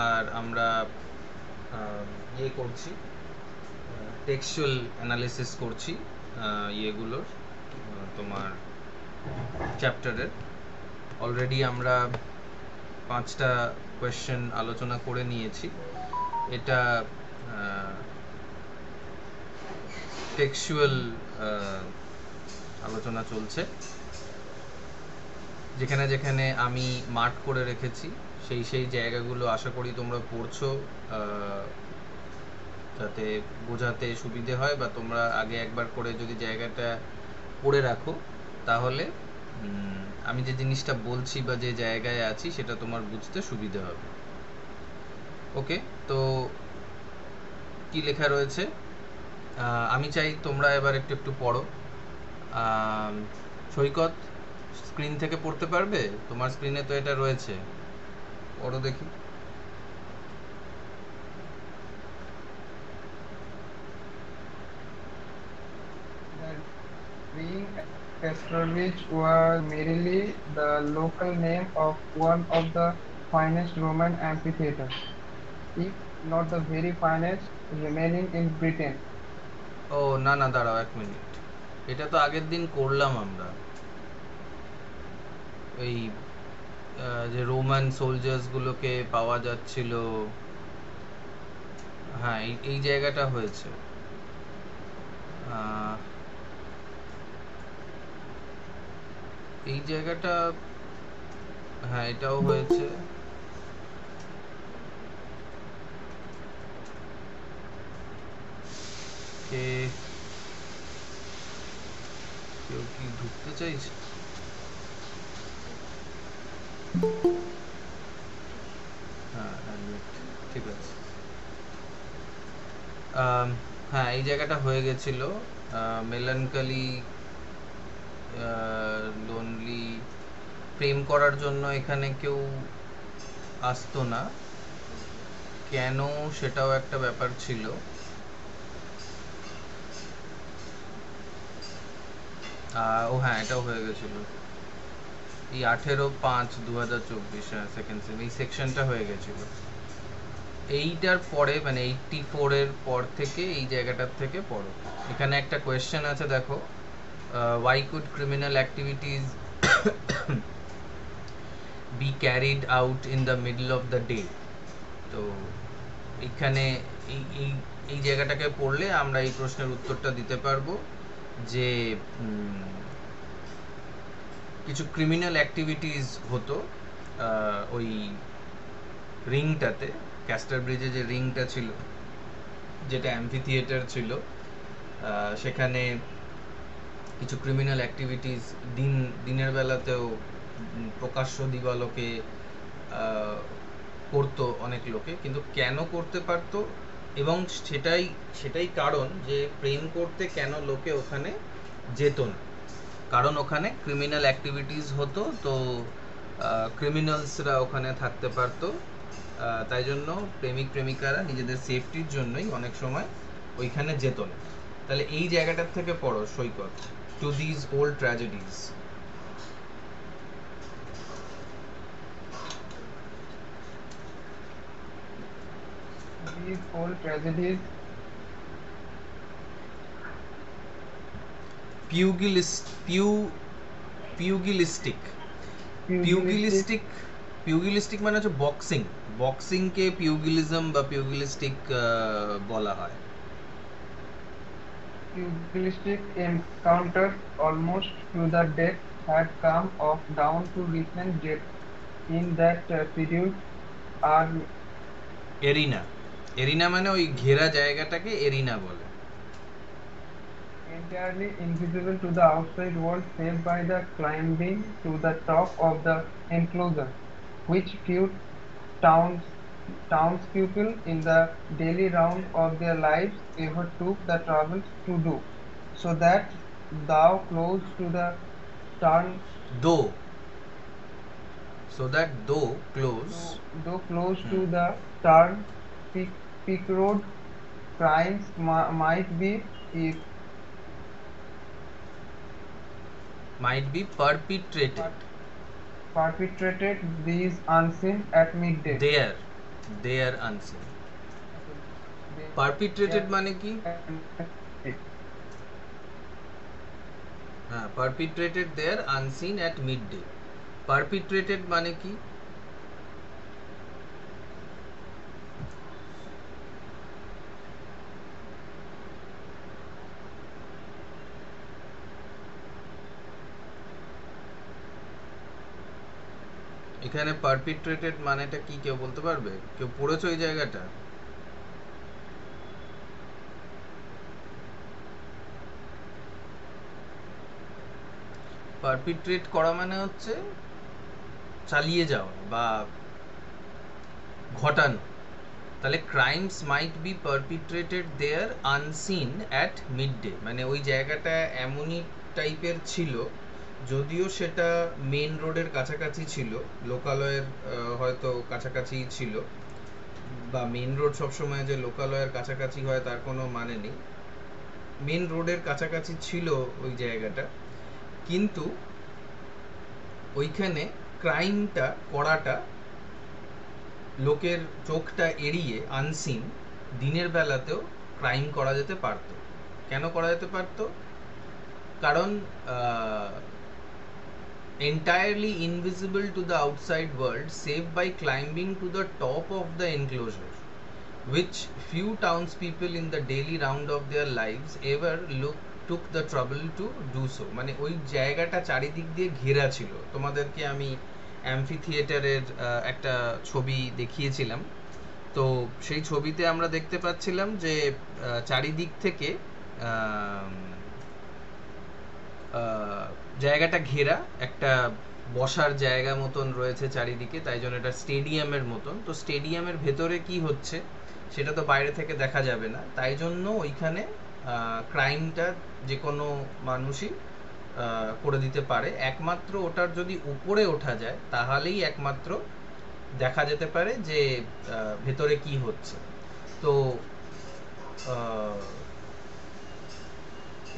আর আমরা ইয়ে করছি, টেক্সচুয়াল অ্যানালিসিস করছি ইয়েগুলোর, তোমার চ্যাপ্টারের। অলরেডি আমরা 5টা কোয়েশ্চেন আলোচনা করে নিয়েছি। এটা টেক্সচুয়াল আলোচনা চলছে, যেখানে যেখানে আমি মার্ক করে রেখেছি সেই জায়গাগুলো আশা করি তোমরা পড়ছো, যাতে বোঝাতে সুবিধে হয়, বা তোমরা আগে একবার করে যদি জায়গাটা পড়ে রাখো তাহলে আমি যে জিনিসটা বলছি বা যে জায়গায় আছি সেটা তোমার বুঝতে সুবিধে হবে। ওকে, তো কি লেখা রয়েছে আমি চাই তোমরা এবার একটু একটু পড়ো। সৈকত, স্ক্রিন থেকে পড়তে পারবে? তোমার স্ক্রিনে তো এটা রয়েছে, পড়ো দেখি। Being Petrovich was merely the local name of one of the finest Roman amphitheaters, if not the very finest remaining in Britain. ও না না, দাঁড়াও 1 মিনিট, এটা তো আগের দিন করলাম আমরা। এই যে রোমান সোলজার্স গুলোকে পাওয়া যাচ্ছিল, হ্যাঁ এই জায়গাটা হয়েছে। এই জায়গাটা, হ্যাঁ এটাও হয়েছে। কে কেউ কি ঢুকতে চাইছে? হ্যাঁ ঠিক আছে। হ্যাঁ এই জায়গাটা হয়ে গেছিল, মেলানকালি, লোনলি, প্রেম করার জন্য এখানে কেউ আসতো না, কেন সেটাও একটা ব্যাপার ছিল। ও হ্যাঁ এটাও হয়ে গেছিল এই 18/5/2024, হ্যাঁ সেকেন্ড সেম, এই সেকশনটা হয়ে গেছিল। এইটার পরে মানে 84 এর পর থেকে এই জায়গাটার থেকে পড়ো। এখানে একটা কোয়েশ্চেন আছে দেখো, why could criminal activities be carried out in the middle of the day? তো এখানে এই এই এই জায়গাটাকে পড়লে আমরা এই প্রশ্নের উত্তরটা দিতে পারবো যে কিছু ক্রিমিনাল অ্যাক্টিভিটিস হতো ওই রিংটাতে, ক্যাস্টার ব্রিজে যে রিংটা ছিল, যেটা অ্যাম্ফি থিয়েটার ছিল, সেখানে কিছু ক্রিমিনাল অ্যাক্টিভিটিস দিনের বেলাতেও প্রকাশ্য দিবালোকে করতো অনেক লোকে, কিন্তু কেন করতে পারতো, এবং সেটাই কারণ যে প্রেম করতে কেন লোকে ওখানে যেত না, কারণ ওখানে ক্রিমিনাল অ্যাক্টিভিটিস হতো, তো ক্রিমিনালসরা ওখানে থাকতে পারতো, তাই জন্য প্রেমিক প্রেমিকারা নিজেদের সেফটির জন্যই অনেক সময় ওইখানে যেত না। তাহলে এই জায়গাটার থেকে পড়ো Saikat, to this old tragedies. These old tragedies, pugilistic pugilistic, pugilistic মানে হচ্ছে বক্সিং, বক্সিংকে পিউগিলিজম বা পিউগিলিস্টিক বলা হয়। pugilistic encounters almost to the death had come off down to recent dates in that period are arena মানে ওই ঘেরা জায়গাটাকে এরিনা বলে। entirely invisible to the outside world save by the climbing to the top of the enclosure, which few townspeople in the daily round of their lives ever took the trouble to do, so that thou close to the turn দো close though close to the turn peak road crimes might be if might be perpetrated perpetrated these unseen at midday. there they are unseen. They Perpetrated are মানে কি? হ্যাঁ, perpetrated there unseen at midday. Perpetrated মানে কি? এখানে পারপিট্রেটেড মানেটা কি কেউ বলতে পারবে? কেউ পড়েছো এই জায়গাটা? পারপিট্রেট করা মানে হচ্ছে চালিয়ে যাওয়া বা ঘটানো। তাহলে crimes might be perpetrated there unseen at midday, মানে ওই জায়গাটা এমনই টাইপের ছিল, যদিও সেটা মেন রোডের কাছাকাছি ছিল, লোকালয়ের হয়তো কাছাকাছি ছিল, বা মেন রোড সবসময় যে লোকালয়ের কাছাকাছি হয় তার কোনো মানে নেই, মেন রোডের কাছাকাছি ছিল ওই জায়গাটা, কিন্তু ওইখানে ক্রাইমটা করাটা লোকের চোখটা এড়িয়ে আনসিন দিনের বেলাতেও ক্রাইম করা যেতে পারত। কেন করা যেতে পারত? কারণ entirely invisible to the outside world save by climbing to the top of the enclosure, which few townspeople in the daily round of their lives ever took the trouble to do so. মানে ওই জায়গাটা চারিদিক দিয়ে ঘেরা ছিল। তোমাদেরকে আমি amphi থিয়েটারের একটা ছবি দেখিয়েছিলাম, তো সেই ছবিতে আমরা দেখতে পাচ্ছিলাম যে চারিদিক থেকে জায়গাটা ঘেরা, একটা বসার জায়গা মতন রয়েছে চারিদিকে, তাই জন্য এটা স্টেডিয়ামের মতন। তো স্টেডিয়ামের ভেতরে কি হচ্ছে সেটা তো বাইরে থেকে দেখা যাবে না, তাই জন্য ওইখানে ক্রাইমটা যে কোনো মানুষই করে দিতে পারে। একমাত্র ওটার যদি উপরে ওঠা যায় তাহলেই একমাত্র দেখা যেতে পারে যে ভেতরে কি হচ্ছে। তো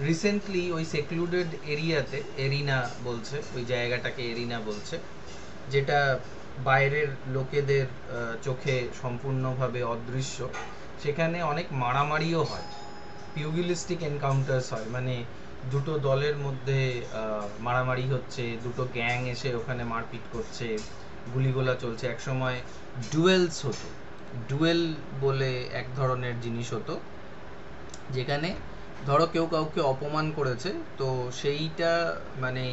রিসেন্টলি ওই সেক্লুডেড এরিয়াতে, এরিনা বলছে ওই জায়গাটাকে, এরিনা বলছে, যেটা বাইরের লোকেদের চোখে সম্পূর্ণভাবে অদৃশ্য, সেখানে অনেক মারামারিও হয়, পিউগিলিস্টিক এনকাউন্টার্স হয়, মানে দুটো দলের মধ্যে মারামারি হচ্ছে, দুটো গ্যাং এসে ওখানে মারপিট করছে, গুলিগোলা চলছে। একসময় ডুয়েলস হতো, ডুয়েল বলে এক ধরনের জিনিস হতো, যেখানে ধরো কেউ কাউকে অপমান করেছে, তো সেইটা মানে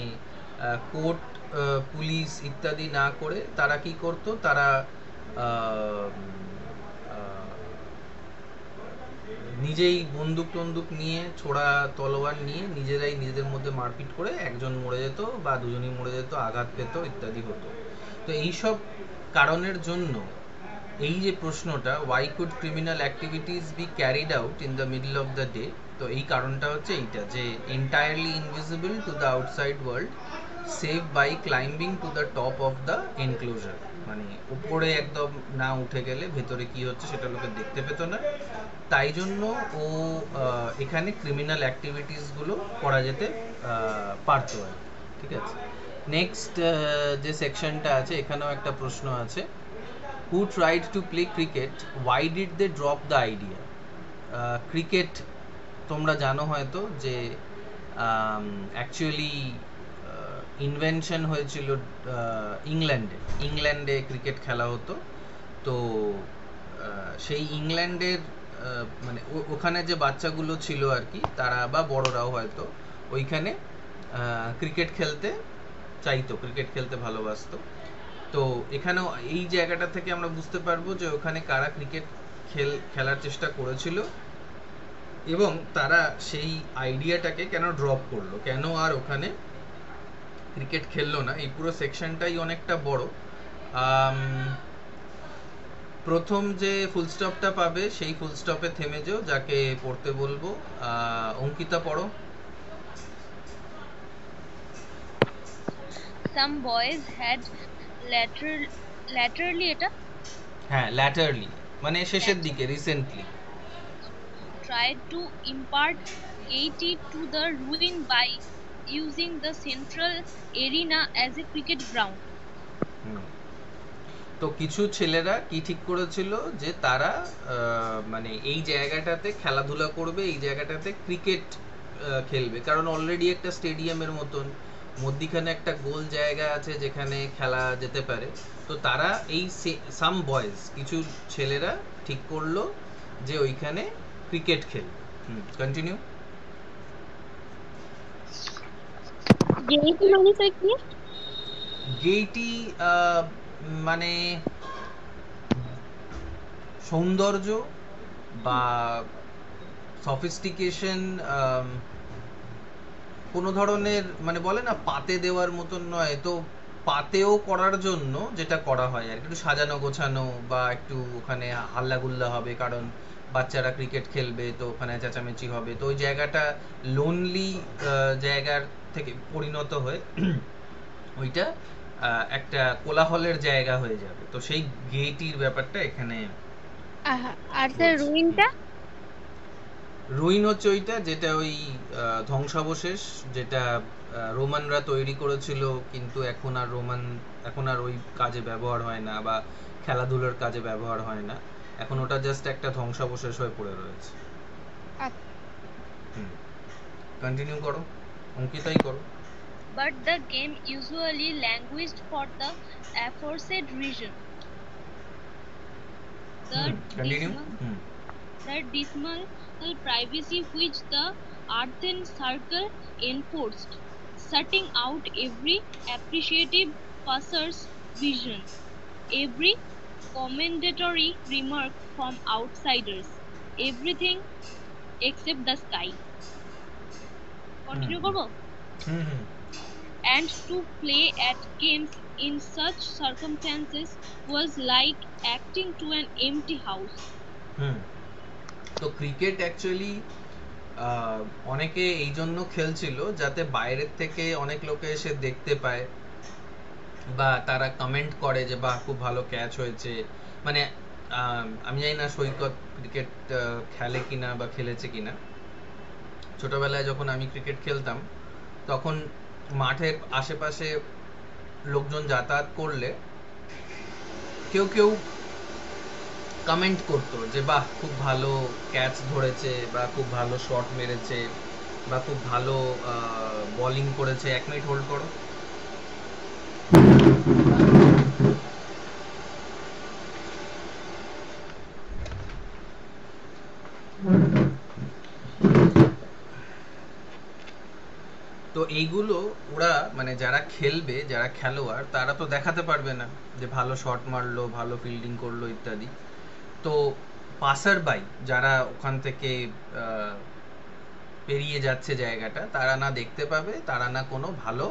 কোর্ট পুলিশ ইত্যাদি না করে তারা কি করতো, তারা নিজেই বন্দুক টন্দুক নিয়ে, ছোড়া তলোয়ার নিয়ে নিজেরাই নিজেদের মধ্যে মারপিট করে একজন মরে যেত বা দুজনই মরে যেত, আঘাত পেত ইত্যাদি হতো। তো এইসব কারণের জন্য এই যে প্রশ্নটা, why could criminal activities be carried out in the middle of the day, তো এই কারণটা হচ্ছে এইটা, যে entirely invisible to the outside world save by climbing to the top of the enclosure, মানে উপরে একদম না উঠে গেলে ভেতরে কি হচ্ছে সেটা লোকে দেখতে পেত না, তাই জন্য ও এখানে ক্রিমিনাল অ্যাক্টিভিটিসগুলো করা যেতে পারতো আর। ঠিক আছে, নেক্সট যে সেকশনটা আছে এখানেও একটা প্রশ্ন আছে, who tried to play cricket, why did they drop the idea? Cricket তোমরা জানো হয়তো যে অ্যাকচুয়ালি ইনভেনশন হয়েছিল ইংল্যান্ডে ক্রিকেট খেলা হতো। তো সেই ইংল্যান্ডের মানে ওখানে যে বাচ্চাগুলো ছিল আর কি, তারা বা বড়রাও হয়তো ওইখানে ক্রিকেট খেলতে চাইতো, ক্রিকেট খেলতে ভালোবাসতো। তো এখানেও এই জায়গাটা থেকে আমরা বুঝতে পারবো যে ওখানে কারা ক্রিকেট খেলার চেষ্টা করেছিল এবং তারা সেই আইডিয়াটাকে কেন ড্রপ করলো, কেন আর ওখানে ক্রিকেট খেললো না। এই পুরো সেকশনটাই অনেকটা বড়। প্রথম যে ফুল স্টপটা পাবে সেই ফুল স্টপে থেমে যাও, যাকে পড়তে বলবো। অঙ্কিতা পড়ো। Some boys had laterally এটা হ্যাঁ, ল্যাটারলি মানে শেষের দিকে, recently tried to impart gaiety to the ruin by using the central arena as a cricket ground. তো কিছু ছেলেরা কি ঠিক করেছিল যে তারা মানে এই জায়গাটাতে খেলাধুলা করবে, এই জায়গাটাতে ক্রিকেট খেলবে, কারণ অলরেডি একটা স্টেডিয়ামের মতন মধ্যিখানে একটা গোল জায়গা আছে যেখানে খেলা যেতে পারে। তো তারা এই সাম বয়েজ, কিছু ছেলেরা ঠিক করলো যে ওইখানে ক্রিকেট খেলবে। কন্টিনিউ। গেইটি মানে স্যার কি? গেইটি মানে সৌন্দর্য বা সফিস্টিকেশন, কোনো ধরনের, মানে বলে না পাতে দেওয়ার মতন নয়, তো পাতেও করার জন্য যেটা করা হয় আর একটু সাজানো গোছানো, বা একটু ওখানে হাল্লাগুল্লা হবে কারণ বাচ্চারা ক্রিকেট খেলবে, তো ওখানে চেঁচামেচি হবে, তো ওই জায়গাটা লোনলি জায়গার থেকে পরিণত হয়ে ওইটা একটা কোলাহলের জায়গা হয়ে যাবে। তো সেই গেইটির ব্যাপারটা এখানে আর স্যার রুইনটা? রুইন হচ্ছে ওইটা যেটা ওই ধ্বংসাবশেষ, যেটা রোমানরা তৈরি করেছিল, কিন্তু এখন আর ওই কাজে ব্যবহার হয় না, বা খেলাধুলার কাজে ব্যবহার হয় না, এখন ওটা জাস্ট একটা ধ্বংসাবশেষ হয়ে পড়ে রয়েছে। কন্টিনিউ করো, অঙ্কিতাই করো। But the game usually languished for the aforesaid reason. The continue. dismal privacy which the earthen circle enforced, shutting out every appreciative passer's vision, every commendatory remark from outsiders, everything except the sky. Continue করবো? And to play at games in such circumstances was like acting to an empty house. তো cricket actually অনেকে এই জন্য খেলছিল যাতে বাইরের থেকে অনেক লোকে এসে দেখতে পায়, বা তারা কমেন্ট করে যে বাহ খুব ভালো ক্যাচ হয়েছে। মানে আমি জানি না সৈকত ক্রিকেট খেলে কিনা বা খেলেছে কিনা। ছোটবেলায় যখন আমি ক্রিকেট খেলতাম তখন মাঠের আশেপাশে লোকজন যাতায়াত করলে কেউ কেউ কমেন্ট করতো যে বাহ খুব ভালো ক্যাচ ধরেছে, বা খুব ভালো শট মেরেছে, বা খুব ভালো বোলিং করেছে। 1 মিনিট হোল্ড করো। তো এইগুলো ওরা মানে যারা খেলবে, যারা খেলোয়াড়, তারা তো দেখাতে পারবে না যে ভালো শট মারলো, ভালো ফিল্ডিং করলো ইত্যাদি। তো পাসার বাই যারা ওখান থেকে পেরিয়ে যাচ্ছে জায়গাটা, তারা না দেখতে পাবে, তারা না কোনো ভালো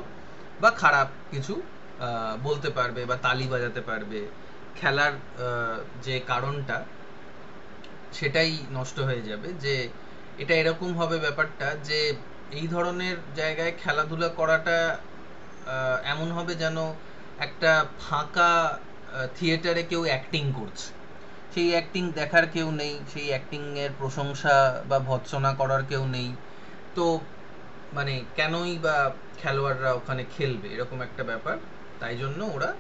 বা খারাপ কিছু বলতে পারবে বা তালি বাজাতে পারবে। খেলার যে কারণটা সেটাই নষ্ট হয়ে যাবে। যে এটা এরকম হবে ব্যাপারটা যে এই ধরনের জায়গায় খেলাধুলা করাটা এমন হবে যেন একটা ফাঁকা থিয়েটারে কেউ অ্যাক্টিং করছে, সেই অ্যাক্টিং দেখার কেউ নেই, সেই অ্যাক্টিংয়ের প্রশংসা বা ভৎসনা করার কেউ নেই। তো মানে কেনই বা খেলোয়াড়রা ওখানে খেলবে, এরকম একটা ব্যাপার। তাই জন্য ওরা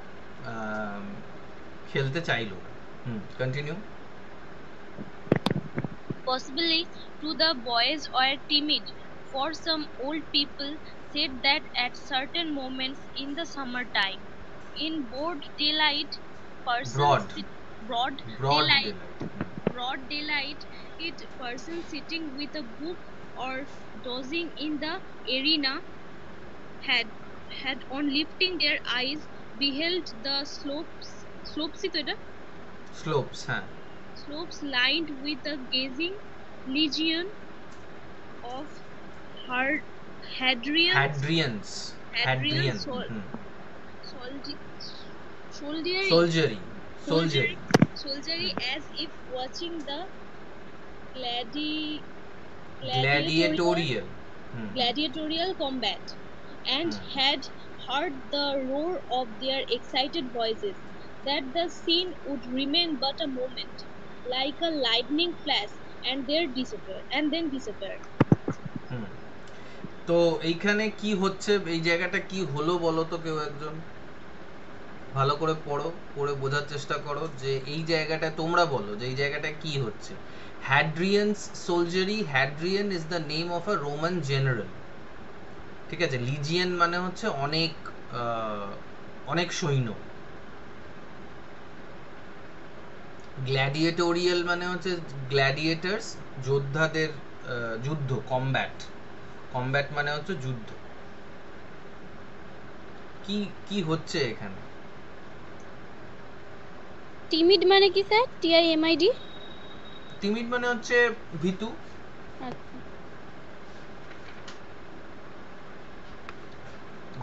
খেলতে চাইলো। Continue. Possibly to the boys were timid, for some old people said that at certain moments in the summertime, in broad daylight, Broad daylight, daylight. broad daylight, it person sitting with a book or dozing in the arena had on lifting their eyes beheld the slopes হ্যাঁ, slopes lined with a gazing legion of Hadrians soldiery as if watching the gladiatorial combat, and had heard the roar of their excited voices, that the scene would remain but a moment, like a lightning flash, and then disappear. তো এইখানে কি হচ্ছে, এই জায়গাটা কি হলো বলো তো কেউ একজন? ভালো করে পড়ো, পড়ে বোঝার চেষ্টা করো যে এই জায়গাটা তোমরা বলো যে এই জায়গাটা কি হচ্ছে। Hadrian's soldiery, Hadrian is the name of a Roman general, ঠিক আছে। লিজিয়ান মানে হচ্ছে অনেক অনেক সৈন্য। গ্ল্যাডিয়েটোরিয়াল মানে হচ্ছে গ্ল্যাডিয়েটার্স, যোদ্ধাদের যুদ্ধ, কমব্যাট। কমব্যাট মানে হচ্ছে যুদ্ধ। কি কি হচ্ছে এখানে? টিমিড মানে কি স্যার? TIMID? তিমিদ মানে হচ্ছে ভীতু। আচ্ছা,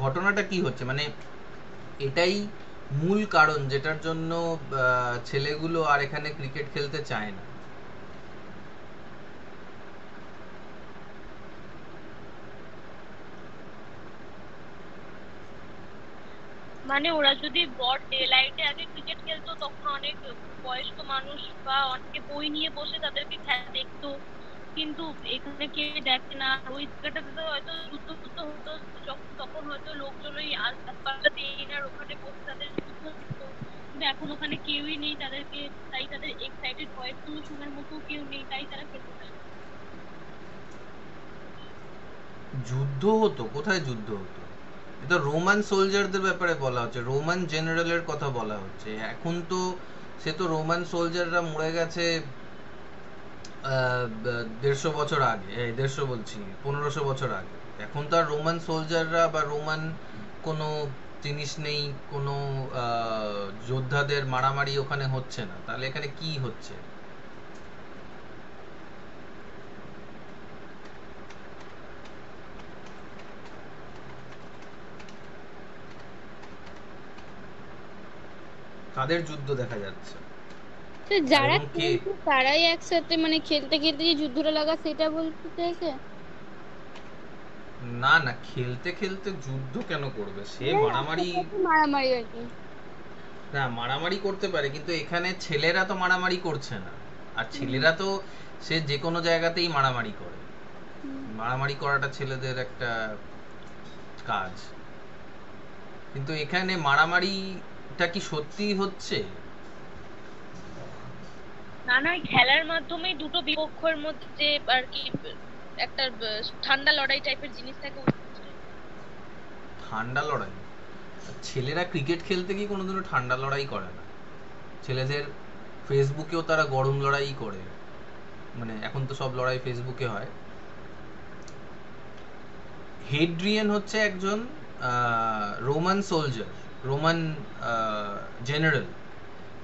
ঘটনাটা কি হচ্ছে মানে এটাই মূল কারণ যেটার জন্য ছেলেগুলো আর এখানে ক্রিকেট খেলতে চায় না। মানে ওরা যদি ব্রড ডে লাইটে আগে ক্রিকেট খেলতো তখন অনেক বয়স্ক মানুষ বা অনেকে বই নিয়ে বসে তাদেরকে খেলা দেখতো, কিন্তু এখানে কে দেখে না। ওই জায়গাটাতে তো হয়তো যুদ্ধ যুদ্ধ হতো, তখন হয়তো লোকজন ওই আশপাশটা আর ওখানে বসে তাদের যুদ্ধ দেখতো, কিন্তু এখন ওখানে কেউই নেই তাদেরকে, তাই তাদের এক্সাইটেড ভয়েস গুলো শোনার মতো কেউ নেই, তাই তারা খেলতে চায় না। যুদ্ধ হতো? কোথায় যুদ্ধ হতো? এটা রোমান সোলজারদের ব্যাপারে বলা হচ্ছে, রোমান জেনারেলের কথা বলা হচ্ছে। এখন তো সে তো রোমান সোলজাররা মরে গেছে 150 বছর আগে, 150 বলছি 1500 বছর আগে। এখন তো আর রোমান সোলজাররা বা রোমান কোনো জিনিস নেই, কোনো যোদ্ধাদের মারামারি ওখানে হচ্ছে না। তাহলে এখানে কি হচ্ছে? কাদের যুদ্ধ দেখা যাচ্ছে? তো যারা এবং কে? খেলছে তারাই একসাথে মানে খেলতে খেলতে যে যুদ্ধটা লাগা সেটা বলতে চাইছে? না না, খেলতে খেলতে যুদ্ধ কেন করবে? সে মারামারি, মারামারি আর কি। না মারামারি করতে পারে, কিন্তু এখানে ছেলেরা তো মারামারি করছে না। আর ছেলেরা তো সে যে কোনো জায়গাতেই মারামারি করে। মারামারি করাটা ছেলেদের একটা কাজ। কিন্তু এখানে মারামারিটা কি সত্যিই হচ্ছে? না না, খেলার মাধ্যমেই দুটো বিপক্ষের মধ্যে যে আর কি একটা ঠান্ডা লড়াই টাইপের জিনিস থাকে। ঠান্ডা লড়াই? ছেলেরা ক্রিকেট খেলতে গিয়ে কোনোদিনও ঠান্ডা লড়াই করে না। ছেলেদের ফেসবুকেও তারা গরম লড়াই করে, মানে এখন তো সব লড়াই ফেসবুকে হয়। হেড্রিয়ান হচ্ছে একজন রোমান সোলজার, রোমান জেনারেল।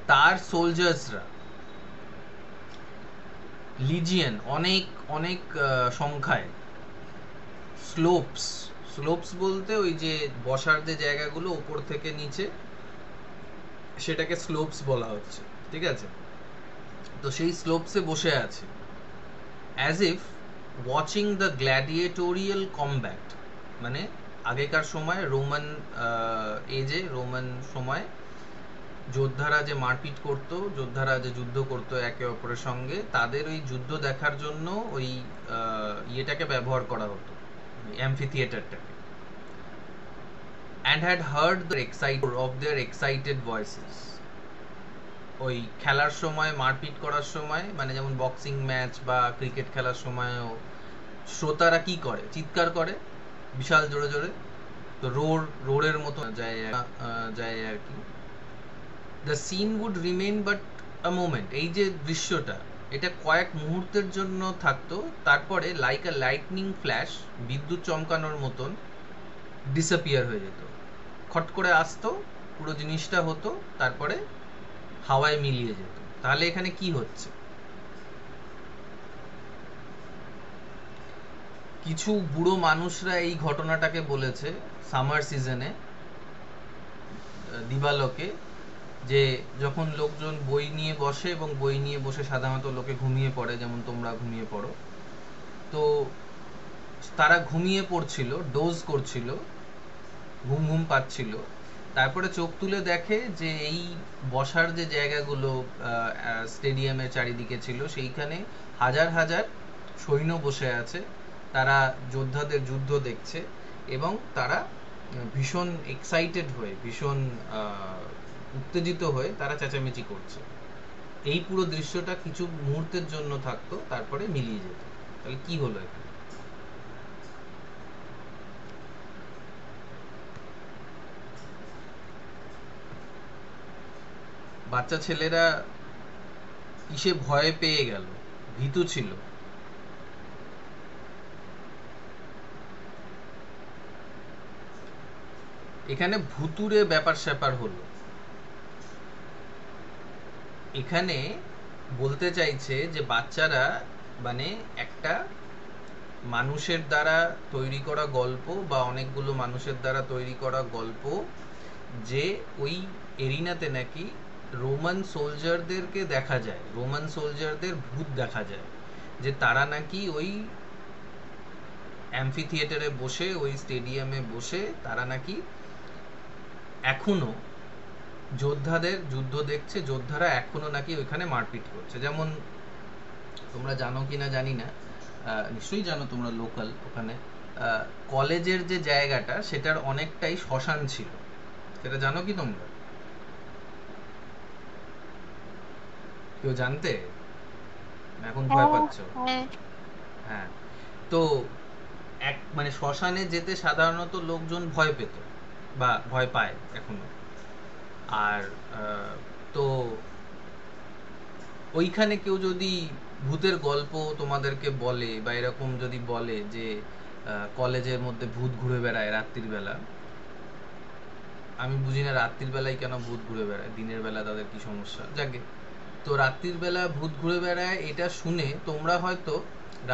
তার সোলজার্সরা লিজিয়ান, অনেক অনেক সংখ্যায়। স্লোপস, স্লোপস বলতে ওই যে বসার যে জায়গাগুলো উপর থেকে নিচে, সেটাকে স্লোপস বলা হচ্ছে, ঠিক আছে। তো সেই স্লোপসে বসে আছে, as if watching the gladiatorial combat. মানে আগেকার সময় রোমান এজে, রোমান সময় যোদ্ধারা যে মারপিট করত, যোদ্ধারা যে যুদ্ধ করত একে অপরের সঙ্গে, তাদের ওই যুদ্ধ দেখার জন্য ওই ইয়েটাকে ব্যবহার করা হতো, amphi থিয়েটারটাকে। and had heard the of their excited voices. ওই খেলার সময়, মারপিট করার সময়, মানে যেমন বক্সিং ম্যাচ বা ক্রিকেট খেলার সময়ও শ্রোতারা কি করে? চিৎকার করে বিশাল জোরে জোরে। তো রোরের মতো যায় যায় আর কি। The scene would remain but a moment. এই যে দৃশ্যটা, এটা কয়েক মুহূর্তের জন্য থাকতো, তারপরে লাইক আ লাইটনিং ফ্ল্যাশ, বিদ্যুৎ চমকানোর মতন ডিসঅ্যাপিয়ার হয়ে যেত। খট করে আসতো, পুরো জিনিসটা হতো, তারপরে হাওয়ায় মিলিয়ে যেত। তাহলে এখানে কি হচ্ছে? কিছু বুড়ো মানুষরা এই ঘটনাটাকে বলেছে সামার সিজনে, দিবালোকে, যে যখন লোকজন বই নিয়ে বসে এবং বই নিয়ে বসে সাধারণত লোকে ঘুমিয়ে পড়ে, যেমন তোমরা ঘুমিয়ে পড়ো, তো তারা ঘুমিয়ে পড়ছিল, ডোজ করছিল, ঘুম ঘুম পাচ্ছিল। তারপরে চোখ তুলে দেখে যে এই বসার যে জায়গাগুলো স্টেডিয়ামের চারিদিকে ছিল, সেইখানে হাজার হাজার সৈন্য বসে আছে। তারা যোদ্ধাদের যুদ্ধ দেখছে এবং তারা ভীষণ এক্সাইটেড হয়ে, ভীষণ উত্তেজিত হয়ে তারা চেঁচামেচি করছে। এই পুরো দৃশ্যটা কিছু মুহূর্তের জন্য থাকতো, তারপরে মিলিয়ে যেত। তাহলে কি হলো এখানে? বাচ্চা ছেলেরা কিসে ভয় পেয়ে গেল, ভীতু ছিল? এখানে ভুতুরে ব্যাপার স্যাপার হলো। এখানে বলতে চাইছে যে বাচ্চারা মানে একটা মানুষের দ্বারা তৈরি করা গল্প বা অনেকগুলো মানুষের দ্বারা তৈরি করা গল্প, যে ওই এরিনাতে নাকি রোমান সোলজারদেরকে দেখা যায়, রোমান সোলজারদের ভূত দেখা যায়, যে তারা নাকি ওই অ্যাম্ফি থিয়েটারে বসে, ওই স্টেডিয়ামে বসে তারা নাকি এখনো যোদ্ধাদের যুদ্ধ দেখছে, যোদ্ধারা এখনো নাকি ওইখানে মারপিট করছে। যেমন তোমরা জানো কিনা জানি না, নিশ্চয়ই জানো তোমরা, লোকাল ওখানে কলেজের যে জায়গাটা সেটার অনেকটাই শ্মশান ছিল, সেটা জানো কি তোমরা? কেউ জানতে? এখন ভয় পাচ্ছ? হ্যাঁ, তো এক মানে শ্মশানে যেতে সাধারণত লোকজন ভয় পেত বা ভয় পায় এখনো। আর তো ওইখানে কেউ যদি ভূতের গল্প তোমাদেরকে বলে বা এরকম যদি বলে যে কলেজের মধ্যে ভূত ঘুরে বেড়ায় রাত্রির বেলা, আমি বুঝি না রাত্রির বেলায় কেন ভূত ঘুরে বেড়ায়, দিনের বেলা তাদের কি সমস্যা, যাকে। তো রাত্রির বেলা ভূত ঘুরে বেড়ায় এটা শুনে তোমরা হয়তো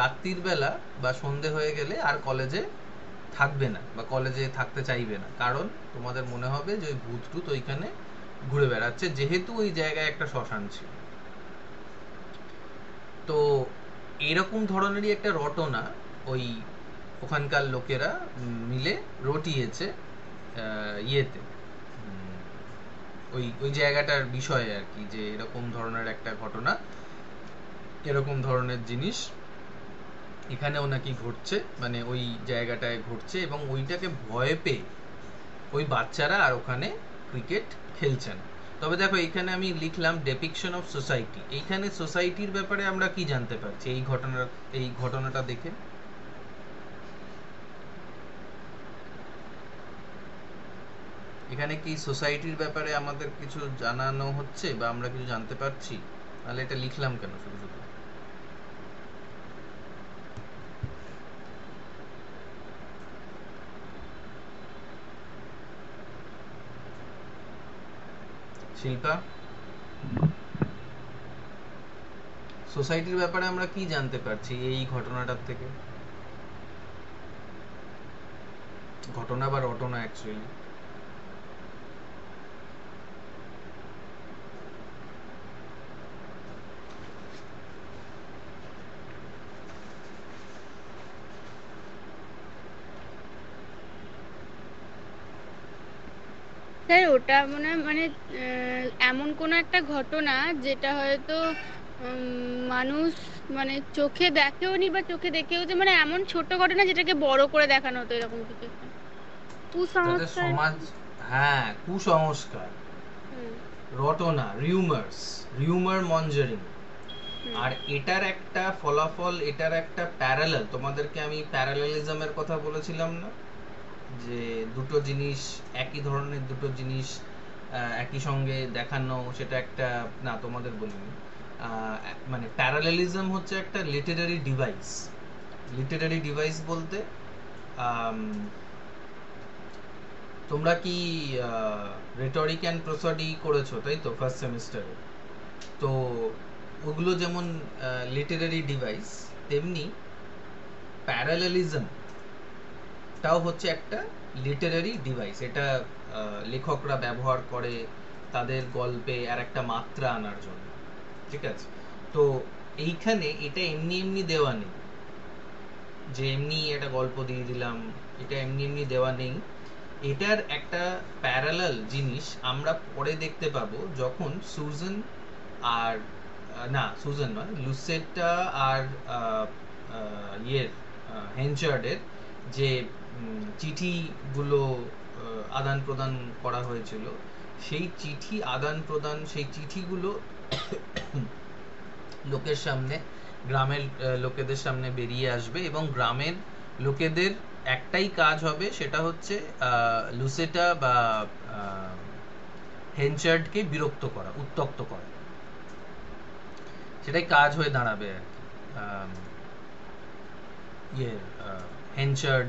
রাত্রির বেলা বা সন্ধে হয়ে গেলে আর কলেজে থাকবে না বা কলেজে থাকতে চাইবে না, কারণ তোমাদের মনে হবে যে ওই ভূত টুত ওইখানে ঘুরে বেড়াচ্ছে, যেহেতু ওই জায়গায় একটা শ্মশান ছিল। তো এরকম ধরনেরই একটা রটনা ওই ওখানকার লোকেরা মিলে রটিয়েছে ইয়েতে, ওই ওই জায়গাটার বিষয়ে আর কি, যে এরকম ধরনের একটা ঘটনা, এরকম ধরনের জিনিস এখানেও নাকি ঘটছে, মানে ওই জায়গাটায় ঘটছে, এবং ওইটাকে ভয় পেয়ে ওই বাচ্চারা আর ওখানে ক্রিকেট খেলছেন। তবে দেখো এখানে আমি লিখলাম ডেপিকশন অফ সোসাইটি। এইখানে সোসাইটির ব্যাপারে আমরা কি জানতে পারছি এই ঘটনাটা দেখে? এখানে কি সোসাইটির ব্যাপারে আমাদের কিছু জানানো হচ্ছে বা আমরা কিছু জানতে পারছি? তাহলে এটা লিখলাম কেন শুধু শুধু? শিল্পা, সোসাইটির ব্যাপারে আমরা কি জানতে পারছি এই ঘটনাটার থেকে? ঘটনা বা রটনা অ্যাকচুয়ালি। স্যার ওটা মনে হয় মানে এমন কোনো একটা ঘটনা যেটা হয়তো মানুষ মানে চোখে দেখেও নি বা চোখে দেখেও যে মানে এমন ছোট ঘটনা যেটাকে বড় করে দেখানো হতো, এরকম কিছু একটা যাতে কুসংস্কার। সমাজ, হ্যাঁ কুসংস্কার, রটনা, রিউমার মঞ্জারিং। আর এটার একটা ফলাফল, এটার একটা প্যারালাল, তোমাদেরকে আমি প্যারালালিজমের কথা বলেছিলাম না, যে দুটো জিনিস, একই ধরনের দুটো জিনিস একই সঙ্গে দেখানো, সেটা একটা, না তোমাদের বলিনি, মানে প্যারালালিজম হচ্ছে একটা লিটারারি ডিভাইস। লিটারারি ডিভাইস বলতে তোমরা কি রেটরিক অ্যান্ড প্রোসোডি করেছো, তাই তো, ফার্স্ট সেমিস্টারে? তো ওগুলো যেমন লিটারারি ডিভাইস, তেমনি প্যারালালিজমটাও হচ্ছে একটা লিটারারি ডিভাইস। এটা লেখকরা ব্যবহার করে তাদের গল্পে আর একটা মাত্রা আনার জন্য, ঠিক আছে? তো এইখানে এটা এমনি এমনি দেওয়া নেই যে এমনি একটা গল্প দিয়ে দিলাম, এটা এমনি এমনি দেওয়া নেই। এটার একটা প্যারালাল জিনিস আমরা পরে দেখতে পাবো, যখন সুজান আর না সুজান নয়, লুসেটা আর হেনচার্ডের যে চিঠিগুলো আদান প্রদান করা হয়েছিল, সেই চিঠি আদান প্রদান, সেই চিঠিগুলো লোকের সামনে, গ্রামের লোকেদের সামনে বেরিয়ে আসবে, এবং গ্রামের লোকেদের একটাই কাজ হবে, সেটা হচ্ছে লুসেটা বা হেনচার্ডকে বিরক্ত করা, উত্ত্যক্ত করা, সেটাই কাজ হয়ে দাঁড়াবে আর কি হেনচার্ড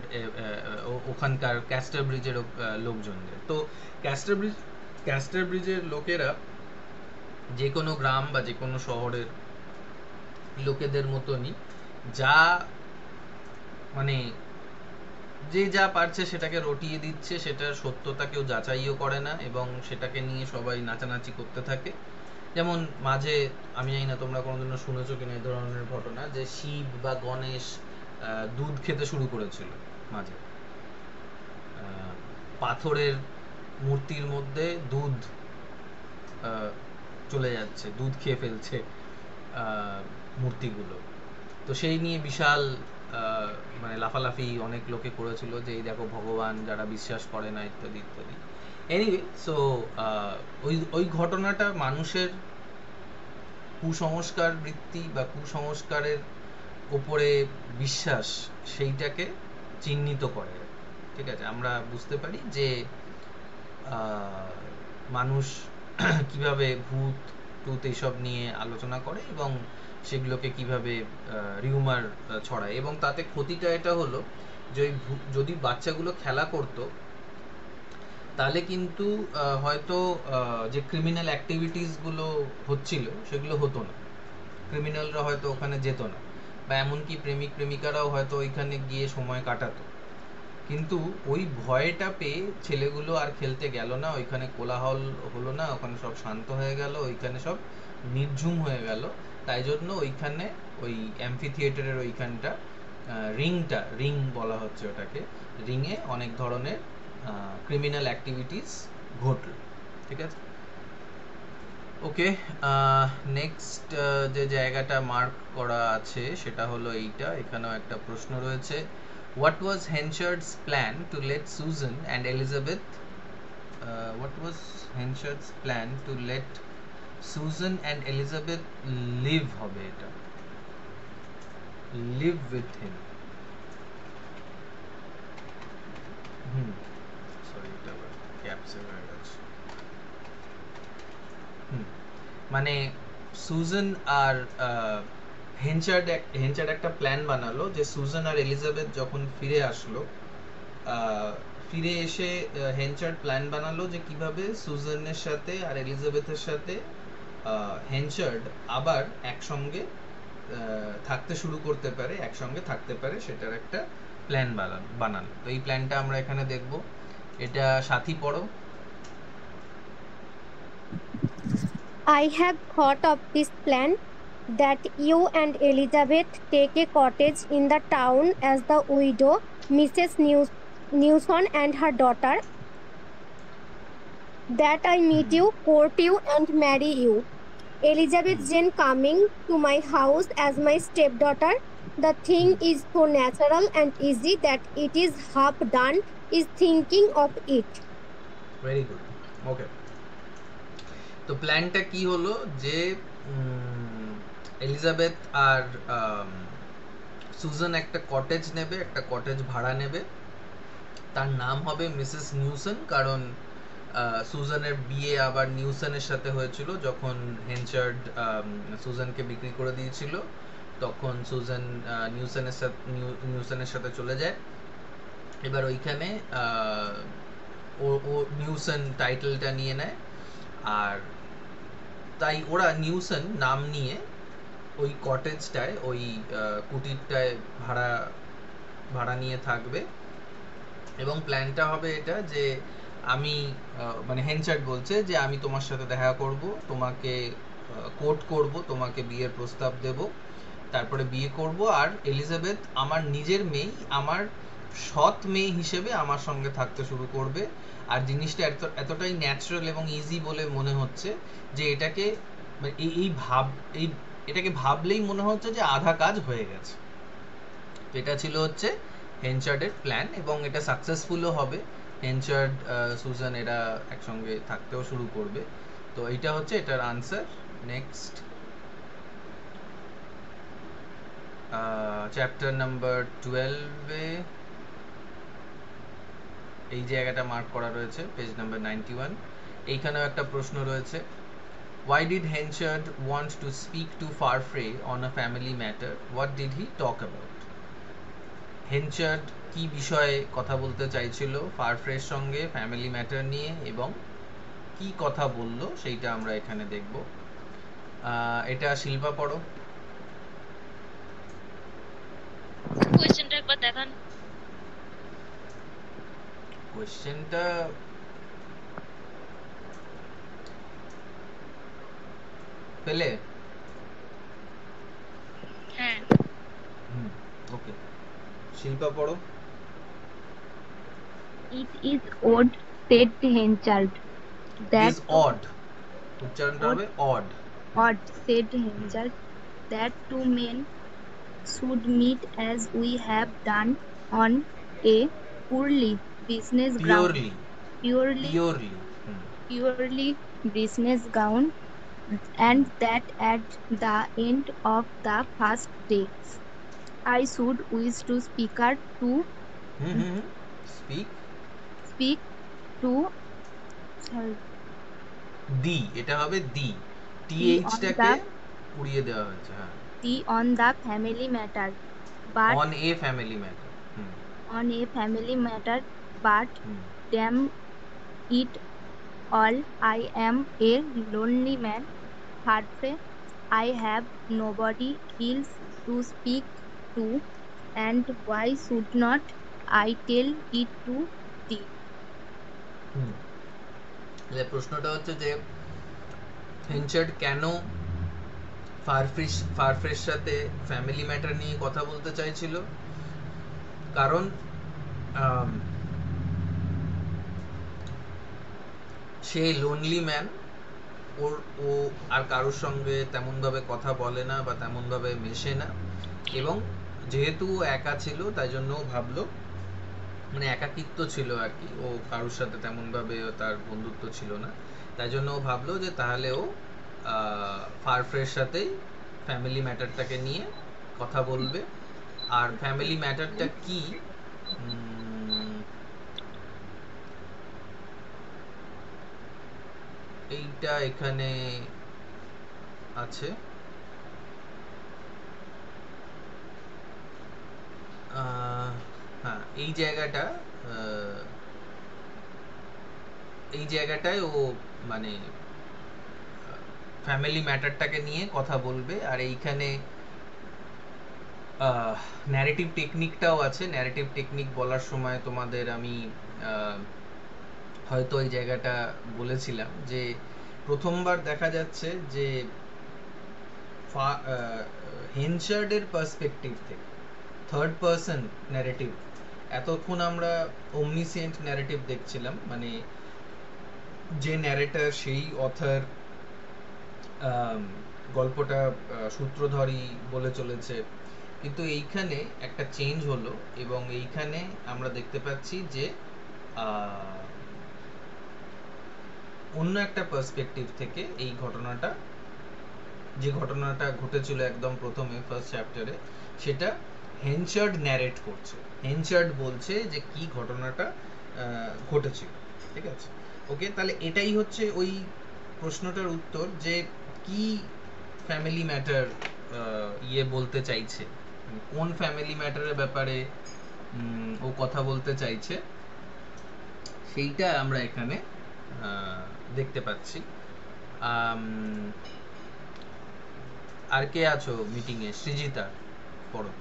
ওখানকার ক্যাস্টার ব্রিজের লোকজনদের। তো ক্যাস্টার ব্রিজের লোকেরা যে কোনো গ্রাম বা যে কোনো শহরের লোকেদের মতনই যা মানে যে যা পারছে সেটাকে রটিয়ে দিচ্ছে, সেটার সত্যতা কেউ যাচাইও করে না, এবং সেটাকে নিয়ে সবাই নাচানাচি করতে থাকে। যেমন মাঝে, আমি জানি না তোমরা কোনোদিনও শুনেছো কিনা এই ধরনের ঘটনা, যে শিব বা গণেশ দুধ খেতে শুরু করেছিল মাঝে, পাথরের মূর্তির মধ্যে দুধ চলে যাচ্ছে, দুধ খেয়ে ফেলছে মূর্তিগুলো। তো সেই নিয়ে বিশাল মানে লাফালাফি অনেক লোকে করেছিল, যে এই দেখো ভগবান, যারা বিশ্বাস করে না, ইত্যাদি ইত্যাদি। এনিওয়ে, সো ওই ঘটনাটা মানুষের কুসংস্কার বৃত্তি বা কুসংস্কারের ওপরে বিশ্বাস, সেইটাকে চিহ্নিত করে। ঠিক আছে, আমরা বুঝতে পারি যে মানুষ কিভাবে ভূত টুত এইসব নিয়ে আলোচনা করে এবং সেগুলোকে কিভাবে রিউমার ছড়ায়। এবং তাতে ক্ষতিটা এটা হলো যে যদি বাচ্চাগুলো খেলা করতো, তাহলে কিন্তু হয়তো যে ক্রিমিনাল অ্যাক্টিভিটিসগুলো হচ্ছিল সেগুলো হতো না, ক্রিমিনালরা হয়তো ওখানে যেত না, বা এমনকি প্রেমিক প্রেমিকারাও হয়তো ওইখানে গিয়ে সময় কাটাতো। কিন্তু ওই ভয়টা পেয়ে ছেলেগুলো আর খেলতে গেল না, ওইখানে কোলাহল হলো না, ওখানে সব শান্ত হয়ে গেল, ওইখানে সব নির্ঝুম হয়ে গেল। তাই জন্য ওইখানে ওই অ্যাম্ফি থিয়েটারের ওইখানটা রিং বলা হচ্ছে ওটাকে, রিংয়ে অনেক ধরনের ক্রিমিনাল অ্যাক্টিভিটিস ঘটল। ঠিক আছে, ওকে। নেক্সট যে জায়গাটা মার্ক করা আছে সেটা হলো এইটা, এখানেও একটা প্রশ্ন রয়েছে। What was Henchard's plan to let Susan and Elizabeth live হবে এটা, live with him? সরি, এটা ক্যাপসে হয়ে গেছে। মানে সুজান আর হেনচার্ড একটা প্ল্যান বানালো যে সুজান আর এলিজাবেথ যখন ফিরে আসলো, ফিরে এসে হেনচার্ড প্ল্যান বানালো যে কিভাবে সুজানের সাথে আর এলিজাবেথের সাথে হেনচার্ড আবার একসঙ্গে থাকতে শুরু করতে পারে, একসঙ্গে থাকতে পারে, সেটার একটা প্ল্যান বানালো। তো এই প্ল্যানটা আমরা এখানে দেখব। এটা সাথী পড়ো। I have thought of this plan, that you and Elizabeth take a cottage in the town as the widow, Mrs. Newson and her daughter, that I meet you, court you and marry you. Elizabeth Jane coming to my house as my stepdaughter. The thing is so natural and easy that it is half done is thinking of it. Very good. Okay. তো প্ল্যানটা কি হলো যে Elizabeth আর Suzanne একটা cottage নেবে, একটা cottage ভাড়া নেবে, তার নাম হবে মিসেস নিউসন, কারণ সুজানের বিয়ে আবার নিউসনের সাথে হয়েছিল। যখন হেনচার্ড সুজানকে বিক্রি করে দিয়েছিল তখন সুজান নিউসনের সাথে চলে যায়। এবার ওইখানে ও নিউসন টাইটেলটা নিয়ে নেয়, আর তাই ওরা নিউসন নাম নিয়ে ওই কটেজটায়, ওই কুটিরটায় ভাড়া নিয়ে থাকবে। এবং প্ল্যানটা হবে এটা যে আমি মানে হেনচার্ড বলছে যে আমি তোমার সাথে দেখা করব, তোমাকে কোর্ট করব, তোমাকে বিয়ের প্রস্তাব দেব, তারপরে বিয়ে করব, আর এলিজাবেথ আমার নিজের মেয়ে, আমার সৎ মেয়ে হিসেবে আমার সঙ্গে থাকতে শুরু করবে। আর জিনিসটা এতটাই ন্যাচারাল এবং ইজি বলে মনে হচ্ছে যে এটাকে এটাকে ভাবলেই মনে হচ্ছে যে আধা কাজ হয়ে গেছে। তো এটা ছিল হচ্ছে হেনচার্ডের প্ল্যান, এবং এটা সাকসেসফুলও হবে, হেনচার্ড, সুজান এরা একসঙ্গে থাকতেও শুরু করবে। তো এইটা হচ্ছে এটার আনসার। নেক্সট চ্যাপ্টার নাম্বার 12-এ এই জায়গাটা মার্ক করা রয়েছে, পেজ নাম্বার 91। এইখানেও একটা প্রশ্ন রয়েছে, why did Henchard want to speak to Farfrae on a family matter? What did he talk about? হেনচার্ড কি বিষয়ে কথা বলতে চাইছিল ফারফ্রের সঙ্গে ফ্যামিলি ম্যাটার নিয়ে, এবং কি কথা বলল সেইটা আমরা এখানে দেখব। এটা শিল্পা পড়ো। কোয়েশ্চেনটা একবার দেখান। কোয়েশ্চেনটা পেলে? হ্যাঁ। ওকে, শিল্পা পড়ো। It is odd, said Henchard, that Is odd, উচ্চারণটা হবে odd. odd, said Henchard, that two men should meet as we have done on a purely business ground. Purely business ground, and that at the end of the first day, I should wish to speak to speak to sorry দি, এটা হবে দি, th টাকে উড়িয়ে দেওয়া হয়েছে। হ্যাঁ, the on the family matter, but on a family matter. on a family matter, but damn it all, I am a lonely man, Farfrae. I have nobody else to speak to, and why should not I tell it to thee? প্রশ্নটা হচ্ছে যে হেনচার্ড কেন ফারফ্রের সাথে family matter নিয়ে কথা বলতে চাইছিল। কারণ সে লোনলি ম্যান, ও আর কারোর সঙ্গে তেমন ভাবে কথা বলে না বা তেমন ভাবে মেশে না, এবং যেহেতু একা ছিল তাই জন্য ভাবলো, মানে একাকিত্ব ছিল আর কি, ও কারোর সাথে তেমন ভাবে তার বন্ধুত্ব ছিল না, তাই জন্য ও ভাবলো যে তাহলে ও ফারফ্রের সাথেই ফ্যামিলি ম্যাটারটাকে নিয়ে কথা বলবে। আর ফ্যামিলি ম্যাটারটা কি, এইটা এখানে আছে। হ্যাঁ, এই জায়গাটায় ও মানে ফ্যামিলি ম্যাটারটাকে নিয়ে কথা বলবে। আর এইখানে ন্যারেটিভ টেকনিকটাও আছে। ন্যারেটিভ টেকনিক বলার সময় তোমাদের আমি হয়তো এই জায়গাটা বলেছিলাম যে প্রথমবার দেখা যাচ্ছে যে হেনচার্ডের পার্সপেক্টিভ থেকে থার্ড পার্সন ন্যারেটিভ। এতক্ষণ আমরা ওমনিসিয়েন্ট ন্যারেটিভ দেখছিলাম, মানে যে ন্যারেটর সেই অথর গল্পটা সূত্রধরই বলে চলেছে, কিন্তু এইখানে একটা চেঞ্জ হলো, এবং এইখানে আমরা দেখতে পাচ্ছি যে অন্য একটা পার্সপেক্টিভ থেকে এই ঘটনাটা, যে ঘটনাটা ঘটেছিল একদম প্রথমে ফার্স্ট চ্যাপ্টারে, সেটা হেনচার্ড ন্যারেট করছে। হেনচার্ড বলছে যে কি ঘটনাটা ঘটেছিল। ঠিক আছে, ওকে, তাহলে এটাই হচ্ছে ওই প্রশ্নটার উত্তর, যে কি ফ্যামিলি ম্যাটার বলতে চাইছে, কোন ফ্যামিলি ম্যাটারের ব্যাপারে ও কথা বলতে চাইছে, সেইটা আমরা এখানে দেখতে পাচ্ছি। আর কে আছো মিটিং এ? সৃজিতা পড়ো।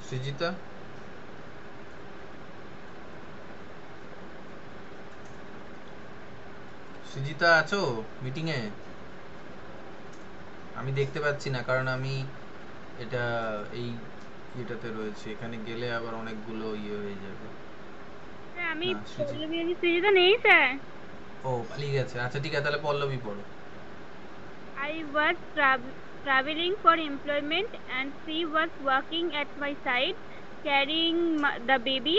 সৃজিতা, সৃজিতা আছো মিটিং এ? আমি দেখতে পাচ্ছি না, কারণ আমি এটা এই এটাতে রয়েছে, এখানে গেলে আবার অনেকগুলো হয়ে যাবে। আমি বলে দিয়েছি সৃজিতা নেই স্যার। ও পালিয়ে গেছে, আচ্ছা ঠিক আছে, তাহলে পল্লবী পড়ো। I was traveling for employment and she was walking at my side carrying the baby,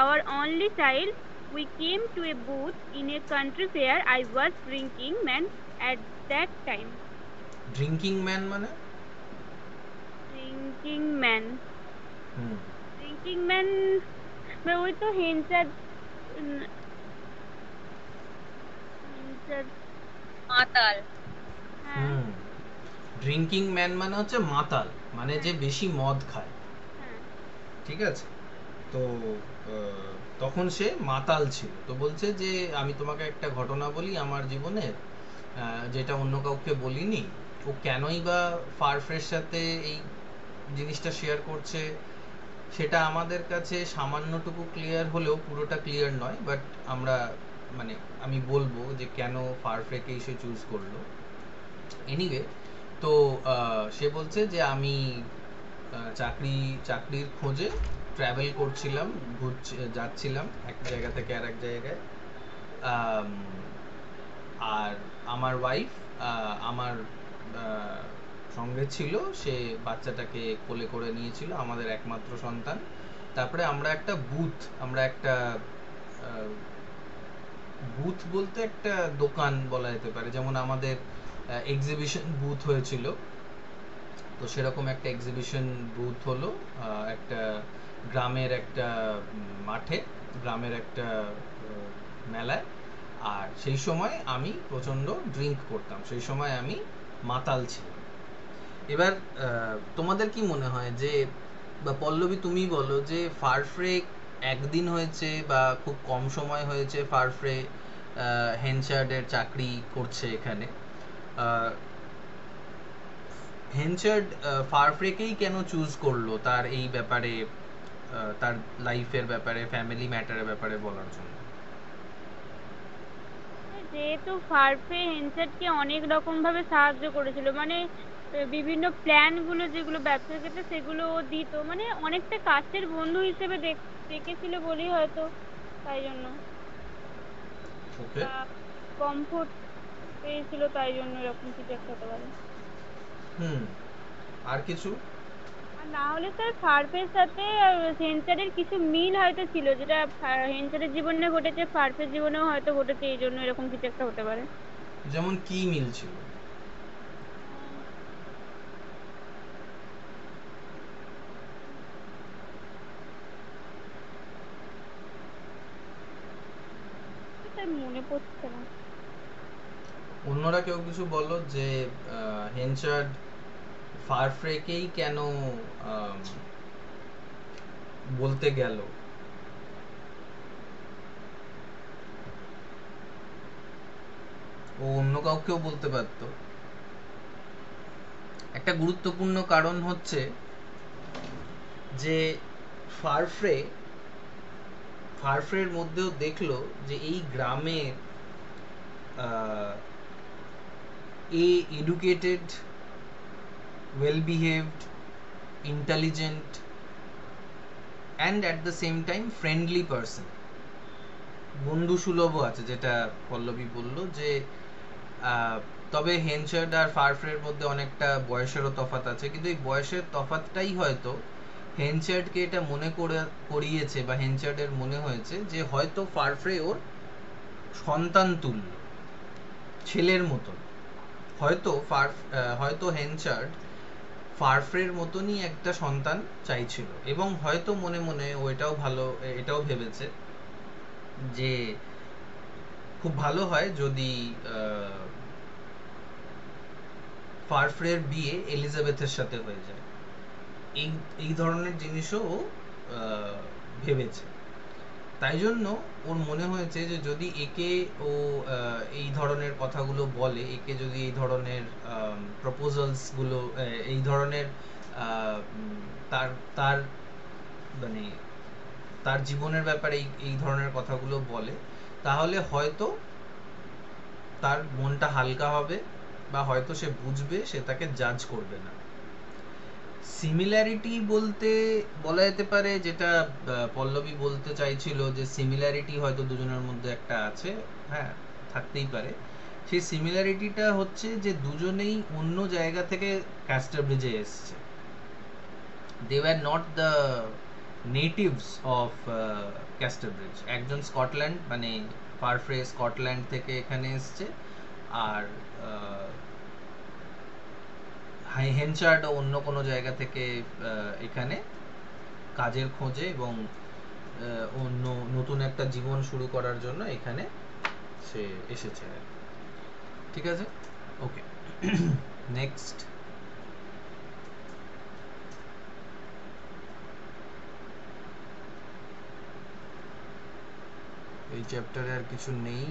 our only child. We came to a booth in a country fair. I was drinking man at that time. Drinking man মানে? Drinking man. হুম Drinking man ওই তো হেনচার মাতাল। হ্যাঁ হুম drinking man মানে হচ্ছে মাতাল, মানে যে বেশি মদ খায়, হ্যাঁ ঠিক আছে? তো তখন সে মাতাল ছিল। তো বলছে যে আমি তোমাকে একটা ঘটনা বলি আমার জীবনের, যেটা অন্য কাউকে বলিনি। ও কেনই বা ফারফ্রের সাথে এই জিনিসটা শেয়ার করছে সেটা আমাদের কাছে সামান্যটুকু ক্লিয়ার হলেও পুরোটা ক্লিয়ার নয়, বাট আমরা মানে আমি বলবো যে কেন ফারফ্রেকেই সে চুজ করলো। এনিওয়ে, তো সে বলছে যে আমি চাকরির খোঁজে ট্রাভেল করছিলাম, যাচ্ছিলাম এক জায়গা থেকে আর এক জায়গায়, আর আমার ওয়াইফ আমার সঙ্গে ছিল, সে বাচ্চাটাকে কোলে করে নিয়েছিল, আমাদের একমাত্র সন্তান। তারপরে আমরা একটা বুথ বলতে একটা দোকান বলা যেতে পারে, যেমন আমাদের এক্সিবিশন বুথ হয়েছিল, তো সেরকম একটা এক্সিবিশন বুথ হলো একটা গ্রামের একটা মাঠে, গ্রামের একটা মেলায়। আর সেই সময় আমি প্রচণ্ড ড্রিঙ্ক করতাম, সেই সময় আমি মাতাল ছিলাম। এবার তোমাদের কি মনে হয় যে, বা পল্লবী তুমি বলো, যে ফারফ্রে একদিন হয়েছে বা খুব কম সময় হয়েছে ফারফ্রে হেনচার্ডের চাকরি করছে এখানে, হেনচার্ড ফারফ্রেকেই কেন চুজ করলো তার এই ব্যাপারে, তার লাইফের ব্যাপারে, ফ্যামিলি ম্যাটারের ব্যাপারে বলার জন্য? যেহেতু ফারফে হেনসেটকে অনেক রকম ভাবে সাহায্য করেছিল, মানে বিভিন্ন প্ল্যান গুলো যেগুলো ব্যবসার ক্ষেত্রে সেগুলো ও দিত, মানে অনেকটা কাছের বন্ধু হিসেবে দেখেছিল বলেই হয়তো, তাই জন্য ওকে, কমফোর্ট পেয়েছিল, তাই জন্য এরকম কিছু একটা হতে পারে। হুম, আর কিছু? আর না হলে স্যার ফারফের সাথে হেনচারের কিছু মিল হয়তো ছিল, যেটা হেনচারের জীবনে ঘটেছে ফারফের জীবনেও হয়তো ঘটেছে, এই জন্য এরকম কিছু একটা হতে পারে। যেমন কি মিল ছিল? স্যার মনে পড়ছে না। অন্যরা কেউ কিছু বলো যে হেনচার্ড ফারফ্রেকেই কেন বলতে গেল? ও অন্য কাউকেও বলতে পারতো। একটা গুরুত্বপূর্ণ কারণ হচ্ছে যে ফারফ্রের মধ্যেও দেখলো যে এই গ্রামে educated, well behaved, intelligent and at the same time friendly person, বন্ধু সুলভও আছে, যেটা পল্লবী বলল। যে তবে হেনচার্ড আর ফারফ্রের মধ্যে অনেকটা বয়সেরও তফাৎ আছে, কিন্তু এই বয়সের তফাৎটাই হয়তো হেনচার্ডকে এটা মনে করিয়েছে, বা হেনচার্ডের মনে হয়েছে যে হয়তো ফারফ্রে ওর সন্তান তুল্য, ছেলের মতন। হয়তো হেনচার্ড ফারফ্রের মতনই একটা সন্তান চাইছিল, এবং হয়তো মনে মনে ও এটাও ভেবেছে যে খুব ভালো হয় যদি ফারফ্রের বিয়ে এলিজাবেথের সাথে হয়ে যায়। এই ধরনের জিনিসও ও ভেবেছে। তাই জন্য ওর মনে হয়েছে যে যদি একে ও এই ধরনের কথাগুলো বলে, একে যদি এই ধরনের প্রপোজালসগুলো, এই ধরনের তার মানে তার জীবনের ব্যাপারে এই ধরনের কথাগুলো বলে, তাহলে হয়তো তার মনটা হালকা হবে, বা হয়তো সে বুঝবে, সে তাকে জাজ করবে না। সিমিলারিটি বলতে বলা যেতে পারে, যেটা পল্লবী বলতে চাইছিল, যে সিমিলারিটি হয়তো দুজনের মধ্যে একটা আছে। হ্যাঁ, থাকতেই পারে। সেই সিমিলারিটিটা হচ্ছে যে দুজনেই অন্য জায়গা থেকে ক্যাস্টারব্রিজে এসছে। They were not the natives of Casterbridge. একজন স্কটল্যান্ড মানে ফারফ্রে স্কটল্যান্ড থেকে এখানে এসছে, আর হেনচার্ডও অন্য কোনো জায়গা থেকে এখানে কাজের খোঁজে এবং অন্য নতুন একটা জীবন শুরু করার জন্য এখানে সে এসেছে। ঠিক আছে, ওকে। নেক্সট, এই চ্যাপ্টারে আর কিছু নেই।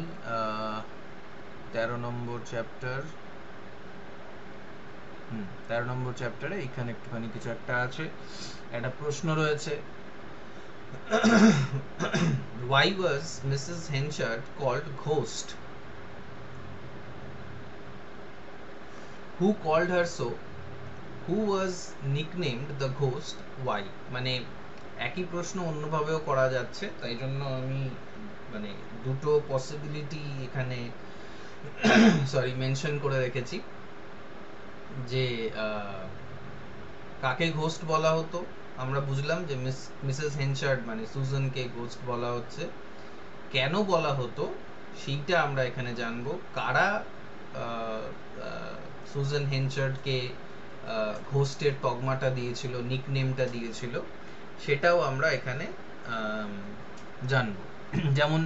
13 নম্বর চ্যাপ্টার, 13 নম্বর চ্যাপ্টারে এখানে একটুখানি কিছু একটা আছে, একটা প্রশ্ন রয়েছে। Why was Mrs. Henchard called Ghost? Who called her so? Who was nicknamed the Ghost? Why? মানে একই প্রশ্ন অন্যভাবেও করা যাচ্ছে, তাই জন্য আমি মানে দুটো পসিবিলিটি এখানে মেনশন করে রেখেছি। যে কাকে ঘোস্ট বলা হতো, আমরা বুঝলাম যে মিসেস হেনচার্ড মানে সুজানকে ঘোস্ট বলা হচ্ছে। কেন বলা হতো সেইটা আমরা এখানে জানবো। কারা সুজান হেনচার্ডকে ঘোস্টের তকমাটা দিয়েছিল, নিকনেমটা দিয়েছিল, সেটাও আমরা এখানে জানবো। যেমন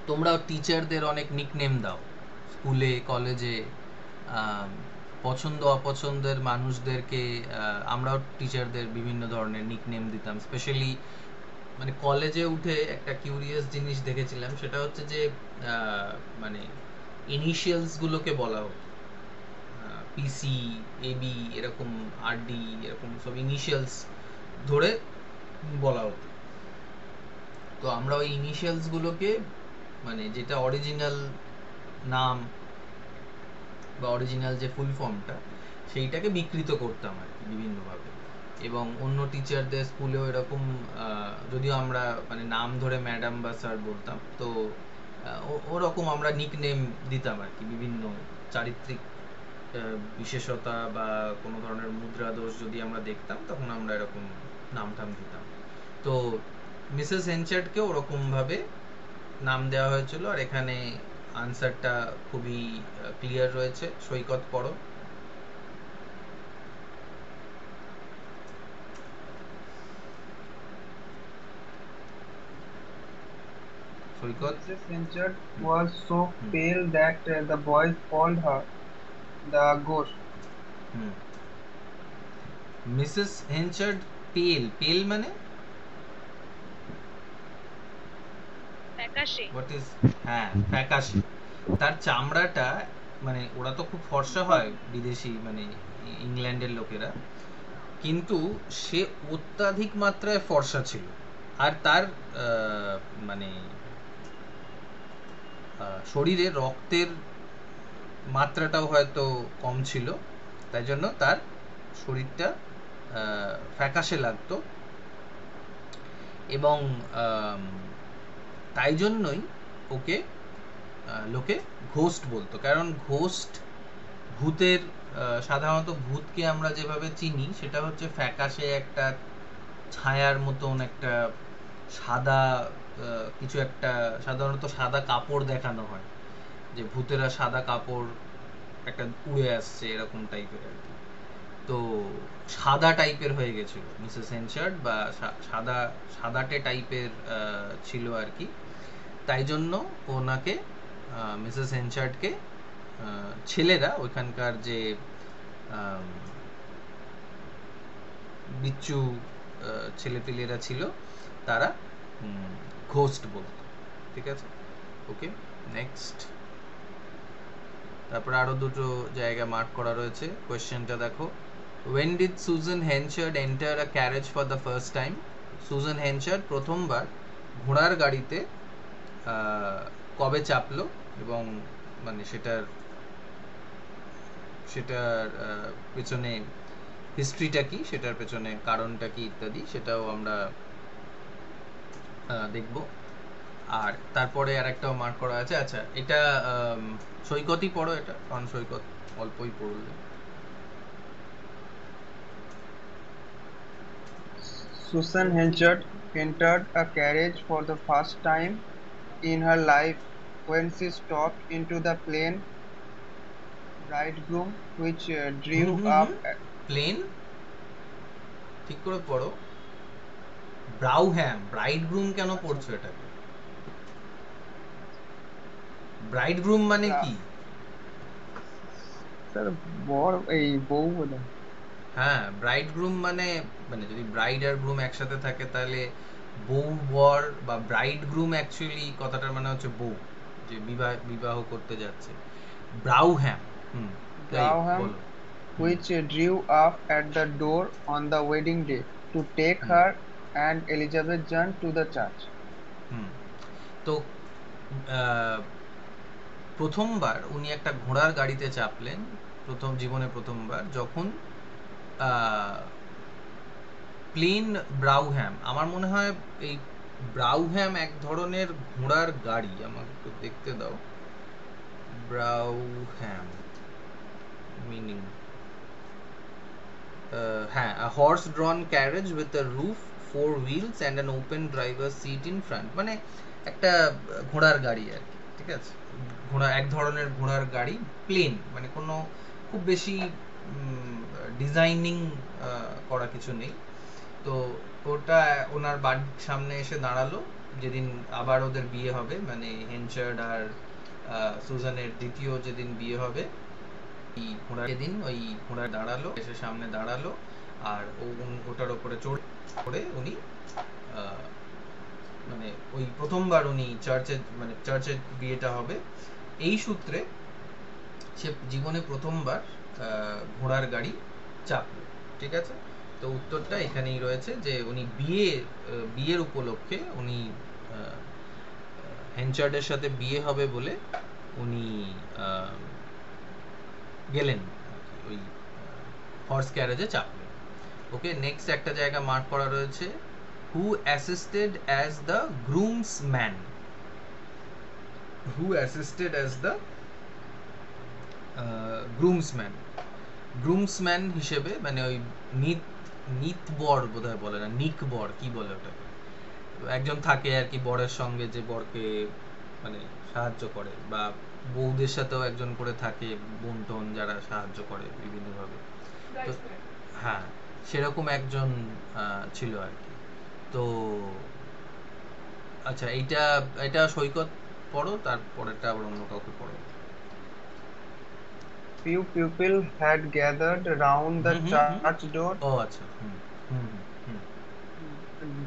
তোমরা টিচারদের অনেক নিকনেম দাও স্কুলে, কলেজে, পছন্দ অপছন্দের মানুষদেরকে আমরাও টিচারদের বিভিন্ন ধরনের নিকনেম দিতাম। স্পেশালি মানে কলেজে উঠে একটা কিউরিয়াস জিনিস দেখেছিলাম, সেটা হচ্ছে যে মানে ইনিশিয়ালসগুলোকে বলা হতো, পিসি, এবি, এরকম আরডি, এরকম সব ইনিশিয়ালস ধরে বলা হতো। তো আমরা ওই ইনিশিয়ালসগুলোকে মানে যেটা অরিজিনাল নাম বা অরিজিনাল যে ফুল ফর্মটা, সেইটাকে বিকৃত করতাম আর কি বিভিন্নভাবে। এবং অন্য টিচারদের স্কুলেও এরকম, যদিও আমরা মানে নাম ধরে ম্যাডাম বা স্যার বলতাম, তো ওরকম আমরা নিকনেম দিতাম আর কি। বিভিন্ন চারিত্রিক বিশেষতা বা কোনো ধরনের মুদ্রা দোষ যদি আমরা দেখতাম, তখন আমরা এরকম নাম টাম দিতাম। তো মিসেস হেনচার্ডকে ওরকমভাবে নাম দেওয়া হয়েছিল। আর এখানে আনসারটা খুবই ক্লিয়ার রয়েছে, সৈকত পড়ো। Mrs. Henchard was so pale that the boys called her the ghost. Mrs Henchard pale, pale মানে ফ্যাকাশে। হোয়াট ইজ, হ্যাঁ ফ্যাকাশে। তার চামড়াটা মানে ওরা তো খুব ফর্সা হয় বিদেশি মানে ইংল্যান্ডের লোকেরা, কিন্তু সে অত্যাধিক মাত্রায় ফর্সা ছিল। আর তার মানে শরীরে রক্তের মাত্রাটাও হয়তো কম ছিল, তাই জন্য তার শরীরটা ফ্যাকাশে লাগতো। এবং তাই জন্যই ওকে লোকে ঘোস্ট বলতো। কারণ ঘোস্ট, ভূতের, সাধারণত ভূতকে আমরা যেভাবে চিনি সেটা হচ্ছে ফ্যাকাশে একটা ছায়ার মতন একটা সাদা কিছু একটা, সাধারণত সাদা কাপড় দেখানো হয়, যে ভূতেরা সাদা কাপড় একটা উড়ে আসছে এরকম টাইপের আর কি। তো সাদা টাইপের হয়ে গেছিল মিসেস হেনচার্ড, বা সাদাটে টাইপের ছিল আর কি। তাই জন্য ওনাকে মিসেস হেনচার্ডকে ছেলেরা, ওইখানকার যে বিচ্ছু ছেলেপিলেরা ছিল, তারা ঘোস্ট বলতো। ঠিক আছে, ওকে। নেক্সট, তারপরে আরো দুটো জায়গা মার্ক করা রয়েছে। কোয়েশ্চেনটা দেখো, when did Susan Henchard enter a carriage for the first time? Susan Henchard প্রথমবার ঘোড়ার গাড়িতে কবে চাপলো, এবং মানে সেটার পেছনে হিস্ট্রিটা কি, সেটার পেছনে কারণটা কি ইত্যাদি, সেটাও আমরা দেখব। আর তারপরে আরেকটাও মার্ক করা আছে। আচ্ছা, এটা সৈকতই পড়ো এটা, কারণ সৈকত অল্পই পড়লে। Susan Henchard entered a carriage for the first time in her life when she stepped into the plane bridegroom, which drew up. প্লেন ঠিক করে পড়ো। ব্রাউহ্যাম, ব্রাইডগ্রুম কেন পড়ছো এটাকে? ব্রাইডগ্রুম মানে কি? স্যার বর এই বউ বলে। হ্যাঁ, ব্রাইডগ্রুম মানে মানে যদি ব্রাইড আর গ্রুম একসাথে থাকে তাহলে বউ বর, বা ব্রাইডগ্রুম অ্যাকচুয়ালি কথাটার মানে হচ্ছে বউ, যে বিবাহ করতে যাচ্ছে। ব্রাউহ্যাম, Braham, বলো। which drew up at the door on the wedding day to take her and Elizabeth John to the church. তো প্রথমবার উনি একটা ঘোড়ার গাড়িতে চাপলেন, জীবনে প্রথমবার, যখন প্লেন ব্রাউহ্যাম, আমার মনে হয় এই ব্রাউহ্যাম এক ধরনের ঘোড়ার গাড়ি, আমাকে একটু দেখতে দাও। ব্রাউহ্যাম মিনিং, হ্যাঁ, a horse drawn carriage with a roof, 4 wheels and an open driver's seat in front, মানে একটা ঘোড়ার গাড়ি আর কি, ঠিক আছে? ঘোড়া, এক ধরনের ঘোড়ার গাড়ি, প্লেন, মানে কোনো খুব বেশি ডিজাইনিং করা কিছু নেই। তো ওটা ওনার বাড়ির সামনে এসে দাঁড়ালো যেদিন আবার ওদের বিয়ে হবে, মানে হেনচার্ড আর সুজানের দ্বিতীয় যেদিন বিয়ে হবে, এই ঘোড়া যেদিন ওই ঘোড়া দাঁড়ালো, এসে সামনে দাঁড়ালো, আর ওটার উপরে চড়ে উনি মানে ওই প্রথমবার উনি চার্চে বিয়েটা হবে, এই সূত্রে সে জীবনে প্রথমবার ঘোড়ার গাড়ি চাপলো, ঠিক আছে? তো উত্তরটা এখানেই রয়েছে, যে উনি বিয়ের উপলক্ষে উনি হেনচার্ডের সাথে বিয়ে হবে বলে উনি গেলেন ওই হর্স ক্যারেজে চাপলেন। ওকে, নেক্সট একটা জায়গা মার্ক করা রয়েছে, who assisted as the groomsman. Who assisted as the groomsman হিসেবে, মানে ওই নিতবর বোধহয় বলে না, নিকবর কি বলে ওটাকে, একজন থাকে আর কি বরের সঙ্গে, যে বরকে মানে সাহায্য করে, বা বউদের সাথেও একজন করে থাকে, বোনটোন যারা সাহায্য করে বিভিন্নভাবে। তো হ্যাঁ, সেরকম একজন ছিল আর কি। তো আচ্ছা, এটা সৈকত পড়ো, তারপরেটা আবার অন্য কাউকে পড়ো। Few people had gathered round the church door. Oh, acha.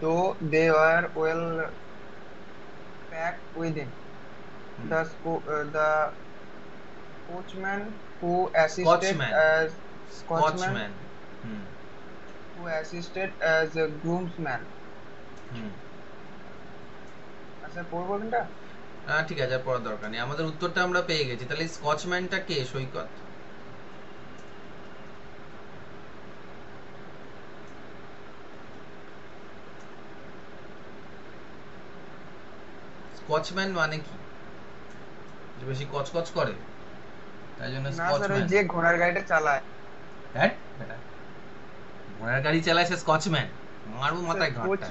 Though they were well packed within. The coachman who assisted as a groomsman. আচ্ছা, পড়বো কোনটা? ঠিক আছে, পড়ার দরকার নেই, আমাদের উত্তরটা আমরা পেয়ে গেছি। তাহলে স্কচম্যানটা কে সৈকত? স্কচম্যান মানে কি? যে বেশি কচকচ করে তাই জন্য স্কচম্যান। যে ঘোড়ার গাড়িটা চালায়। হ্যাঁ, ঘোড়ার গাড়ি চালায় সে স্কচম্যান? মারবো মাথায় ঘাটটা।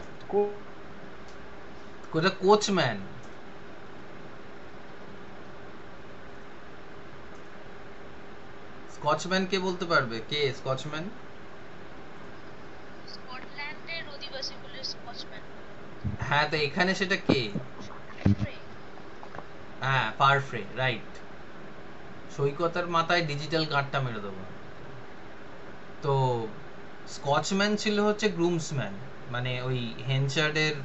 কোথা কোচম্যান? স্কচম্যান কে বলতে পারবে? কে স্কচম্যান? স্কটল্যান্ডের অধিবাসী বলে স্কচম্যান। হ্যাঁ, তো এখানে সেটা কে? হ্যাঁ, পারফ্রে, রাইট। সৈকতের মাথায় ডিজিটাল কার্ডটা মেরে দেবো। তো স্কচম্যান ছিল হচ্ছে গ্রুমসম্যান, মানে ওই হেনচার্ডের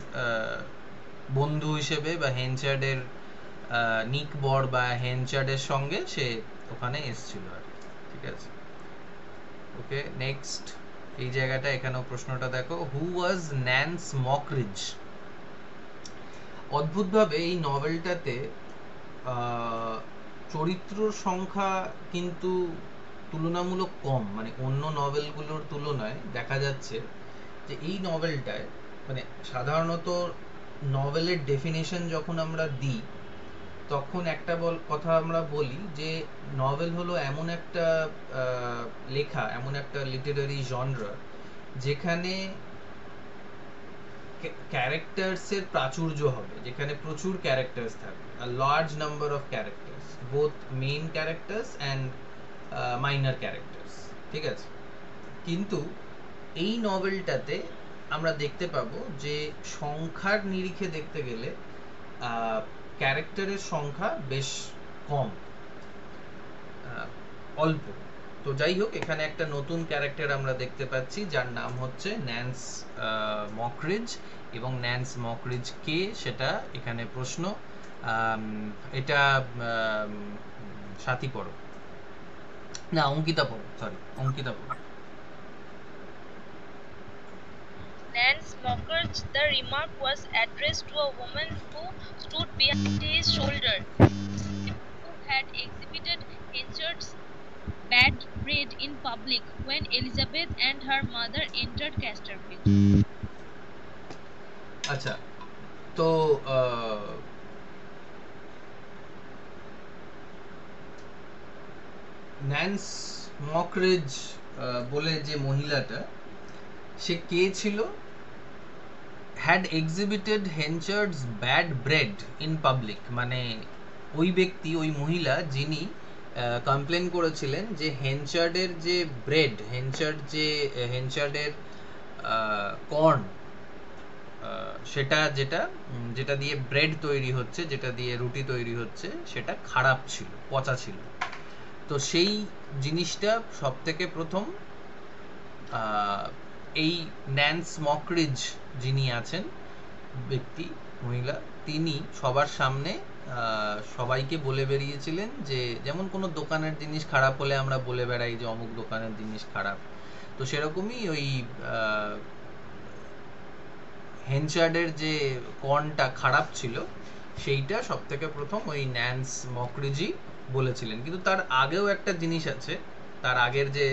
বন্ধু হিসেবে, বা হেনচার্ডের নিকবর বা হেনচার্ডের সঙ্গে সে ওখানে এসেছিল আর কি, ঠিক আছে? ওকে, নেক্সট এই জায়গাটা, এখানেও প্রশ্নটা দেখো, হু ওয়াজ ন্যান্স মকরিজ? অদ্ভুতভাবে এই নভেলটাতে চরিত্রর সংখ্যা কিন্তু তুলনামূলক কম, মানে অন্য নভেলগুলোর তুলনায় দেখা যাচ্ছে যে এই নভেলটায় মানে সাধারণত নভেলের ডেফিনেশন যখন আমরা দিই তখন একটা কথা আমরা বলি যে নভেল হলো এমন একটা লেখা, এমন একটা লিটারারি জনরা যেখানে ক্যারেক্টার্সের প্রাচুর্য হবে, যেখানে প্রচুর ক্যারেক্টার্স থাকবে, a large number of characters, both main characters and minor characters, ঠিক আছে? কিন্তু এই নভেলটাতে আমরা দেখতে পাবো যে সংখ্যার নিরিখে দেখতে গেলে ক্যারেক্টারের সংখ্যা বেশ কম, অল্প। তো যাই হোক, এখানে একটা নতুন ক্যারেক্টার আমরা দেখতে পাচ্ছি যার নাম হচ্ছে ন্যান্স মকরিজ, এবং ন্যান্স মকরিজ কে সেটা এখানে প্রশ্ন। এটা সাথী পড়ো, না অঙ্কিতা পড়ো, সরি অঙ্কিতা পড়ো। Nance Mockridge, the remark was addressed to a woman who stood behind his shoulder, who had exhibited Henchard's bad breed in public when Elizabeth and her mother entered Casterfield. আচ্ছা, তো ন্যান্স মকরিজ বলে যে মহিলাটা, সে কে ছিল? Had exhibited Henchard's bad bread in public, মানে ওই ব্যক্তি, ওই মহিলা যিনি কমপ্লেন করেছিলেন যে হেনচার্ডের যে ব্রেড, হেনচার্ডের কর্ন, সেটা যেটা দিয়ে ব্রেড তৈরি হচ্ছে, যেটা দিয়ে রুটি তৈরি হচ্ছে, সেটা খারাপ ছিল, পচা ছিল। তো সেই জিনিসটা সব থেকে প্রথম এই ন্যান্স মকরিজ যিনি আছেন ব্যক্তি, মহিলা, তিনি সবার সামনে সবাইকে বলে বেরিয়েছিলেন যে যেমন কোনো দোকানের জিনিস খারাপ হলে আমরা বলে বেড়াই যে অমুক দোকানের জিনিস খারাপ, তো সেরকমই ওই হেনচার্ডের যে কর্নটা খারাপ ছিল সেইটা সব থেকে প্রথম ওই ন্যান্স মকরিজি বলেছিলেন। কিন্তু তার আগেও একটা জিনিস আছে, তার আগের যে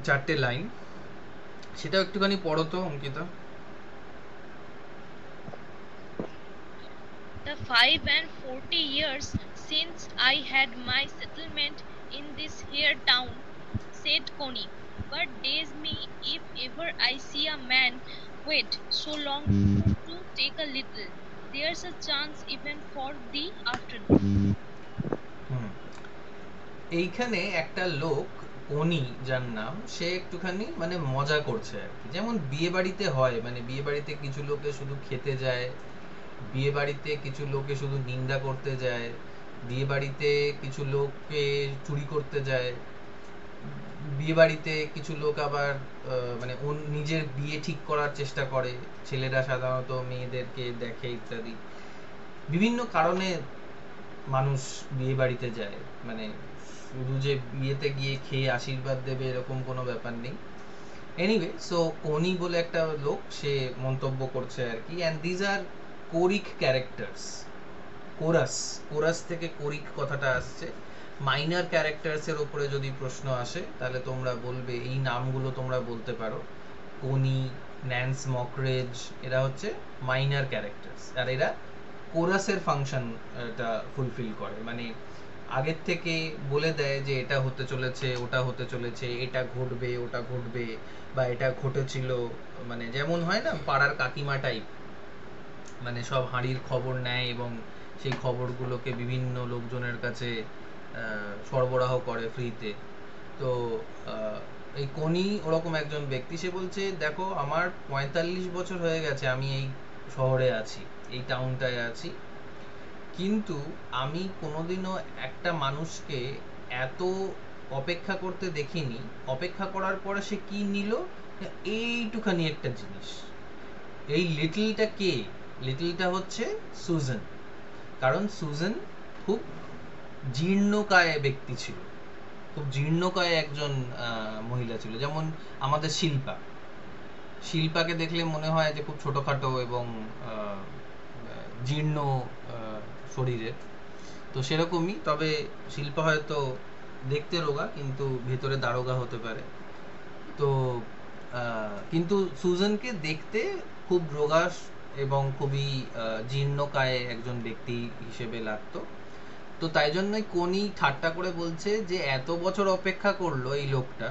4টে লাইন, সেটাও একটুখানি পড়ো তো Ankita. The 45 years since I had my settlement in this here town, said Connie, but daze me if ever I see a man wait so long to take a little. There's a chance even for the afternoon. এইখানে একটা লোক, কনি যার নাম, সে একটুখানি মানে মজা করছে আর কি। যেমন বিয়ে বাড়িতে হয়, মানে বিয়ে বাড়িতে কিছু লোকে শুধু খেতে যায়, বিয়ে বাড়িতে কিছু লোকে শুধু নিন্দা করতে যায়, বিয়ে বাড়িতে কিছু লোককে চুরি করতে যায়, বিয়ে বাড়িতে কিছু লোক আবার মানে নিজের বিয়ে ঠিক করার চেষ্টা করে, ছেলেরা সাধারণত মেয়েদেরকে দেখে ইত্যাদি। বিভিন্ন কারণে মানুষ বিয়ে বাড়িতে যায়, মানে শুধু যে বিয়েতে গিয়ে খেয়ে আশীর্বাদ দেবে এরকম কোনো ব্যাপার নেই। এনিওয়ে, সো কোনি বলে একটা লোক, সে মন্তব্য করছে আর কি। And these are choric characters, chorus থেকে কোরিক কথাটা আসছে। মাইনার ক্যারেক্টার্সের ওপরে যদি প্রশ্ন আসে তাহলে তোমরা বলবে, এই নামগুলো তোমরা বলতে পারো, কোনি, ন্যান্স মকরিজ, এরা হচ্ছে মাইনার ক্যারেক্টার্স, আর এরা কোরাসের ফাংশনটা ফুলফিল করে, মানে আগের থেকে বলে দেয় যে এটা হতে চলেছে, ওটা হতে চলেছে, এটা ঘটবে, ওটা ঘটবে, বা এটা ঘটেছিল। মানে যেমন হয় না পাড়ার কাকিমা টাইপ, মানে সব হাঁড়ির খবর নেয় এবং সেই খবরগুলোকে বিভিন্ন লোকজনের কাছে সরবরাহ করে ফ্রিতে। তো এই কোনি ওরকম একজন ব্যক্তি। সে বলছে, দেখো আমার 45 বছর হয়ে গেছে আমি এই শহরে আছি, এই টাউনটায় আছি, কিন্তু আমি কোনোদিনও একটা মানুষকে এত অপেক্ষা করতে দেখিনি। অপেক্ষা করার পরে সে কি নিল? এইটুখানি একটা জিনিস। এই লিটলটা কে? লিটলটা হচ্ছে সুজান। কারণ সুজান খুব জীর্ণকায় ব্যক্তি ছিল, খুব জীর্ণকায় একজন মহিলা ছিল। যেমন আমাদের শিল্পাকে দেখলে মনে হয় যে খুব ছোটখাটো এবং জীর্ণ শরীরের, তো সেরকমই। তবে শিল্পা হয়তো দেখতে রোগা কিন্তু ভেতরে দারোগা হতে পারে। তো কিন্তু সুজানকে দেখতে খুব রোগা এবং খুবই জীর্ণকায় একজন ব্যক্তি হিসেবে লাগতো। তো তাই জন্যই কোনি ঠাট্টা করে বলছে যে এত বছর অপেক্ষা করলো এই লোকটা,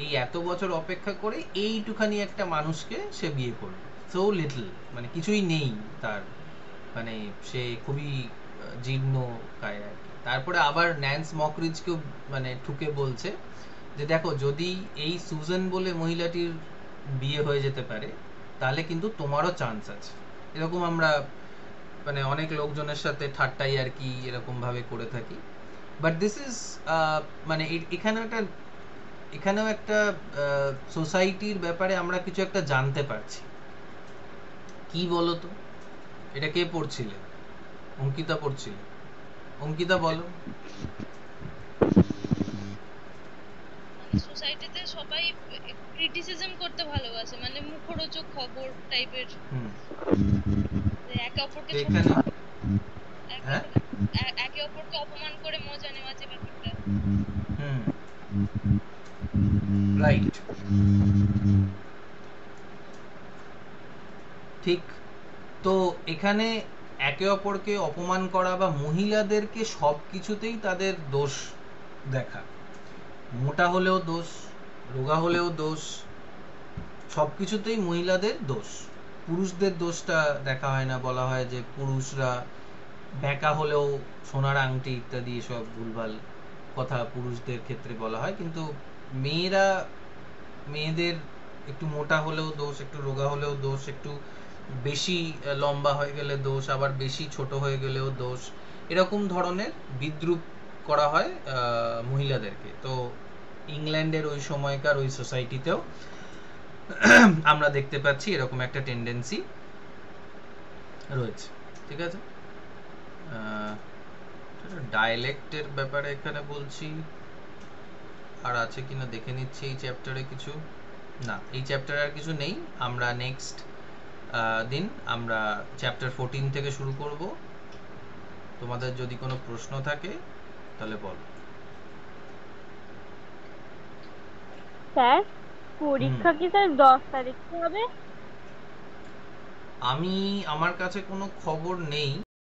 এই এত বছর অপেক্ষা করে এইটুখানি একটা মানুষকে সে বিয়ে করলো, সো লিটল, মানে কিছুই নেই তার, মানে সে খুবই জীর্ণ কায় আর কি। তারপরে আবার ন্যান্স মকরিজকেও মানে ঠুকে বলছে যে দেখো যদি এই সুজান বলে মহিলাটির বিয়ে হয়ে যেতে পারে তাহলে কিন্তু তোমারও চান্স আছে। এরকম আমরা মানে অনেক লোকজনের সাথে ঠাট্টাই আর কি এরকম ভাবে করে থাকি। বাট দিস ইজ মানে এখানেও একটা সোসাইটির ব্যাপারে আমরা কিছু একটা জানতে পারছি। কি বলতো, এটা কে পড়ছিলে? অঙ্কিতা পড়ছিল। অঙ্কিতা বলো। সোসাইটিতে সবাই ক্রিটিসিজম করতে ভালোবাসে, মানে মুখরোচক খবর টাইপের, একে অপরকে একে অপরকে অপমান করে মজা নেওয়া যে ব্যাপারটা। রাইট, ঠিক। তো এখানে একে অপরকে অপমান করা বা মহিলাদেরকে সব কিছুতেই তাদের দোষ দেখা, মোটা হলেও দোষ, রোগা হলেও দোষ, সব কিছুতেই মহিলাদের দোষ। পুরুষদের দোষটা দেখা হয় না, বলা হয় যে পুরুষরা ব্যাকা হলেও সোনার আংটি ইত্যাদি এসব ভুলভাল কথা পুরুষদের ক্ষেত্রে বলা হয়, কিন্তু মেয়েদের একটু মোটা হলেও দোষ, একটু রোগা হলেও দোষ, একটু বেশি লম্বা হয়ে গেলে দোষ, আবার বেশি ছোট হয়ে গেলেও দোষ, এরকম ধরনের বিদ্রূপ করা হয় মহিলাদেরকে। তো ইংল্যান্ডের ওই সময়কার ওই সোসাইটিতেও আমরা দেখতে পাচ্ছি এরকম একটা টেন্ডেন্সি রয়েছে। ঠিক আছে, ডায়ালেক্টের ব্যাপারে এখানে বলছি, আর আছে কিনা দেখে নিচ্ছি এই চ্যাপ্টারে কিছু। না, এই চ্যাপ্টারে আর কিছু নেই। আমরা নেক্সট দিন আমরা চ্যাপ্টার 14 থেকে শুরু করব। তোমাদের যদি কোনো প্রশ্ন থাকে তাহলে বলো। স্যার পরীক্ষা কি স্যার 10 তারিখে হবে? আমার কাছে কোনো খবর নেই।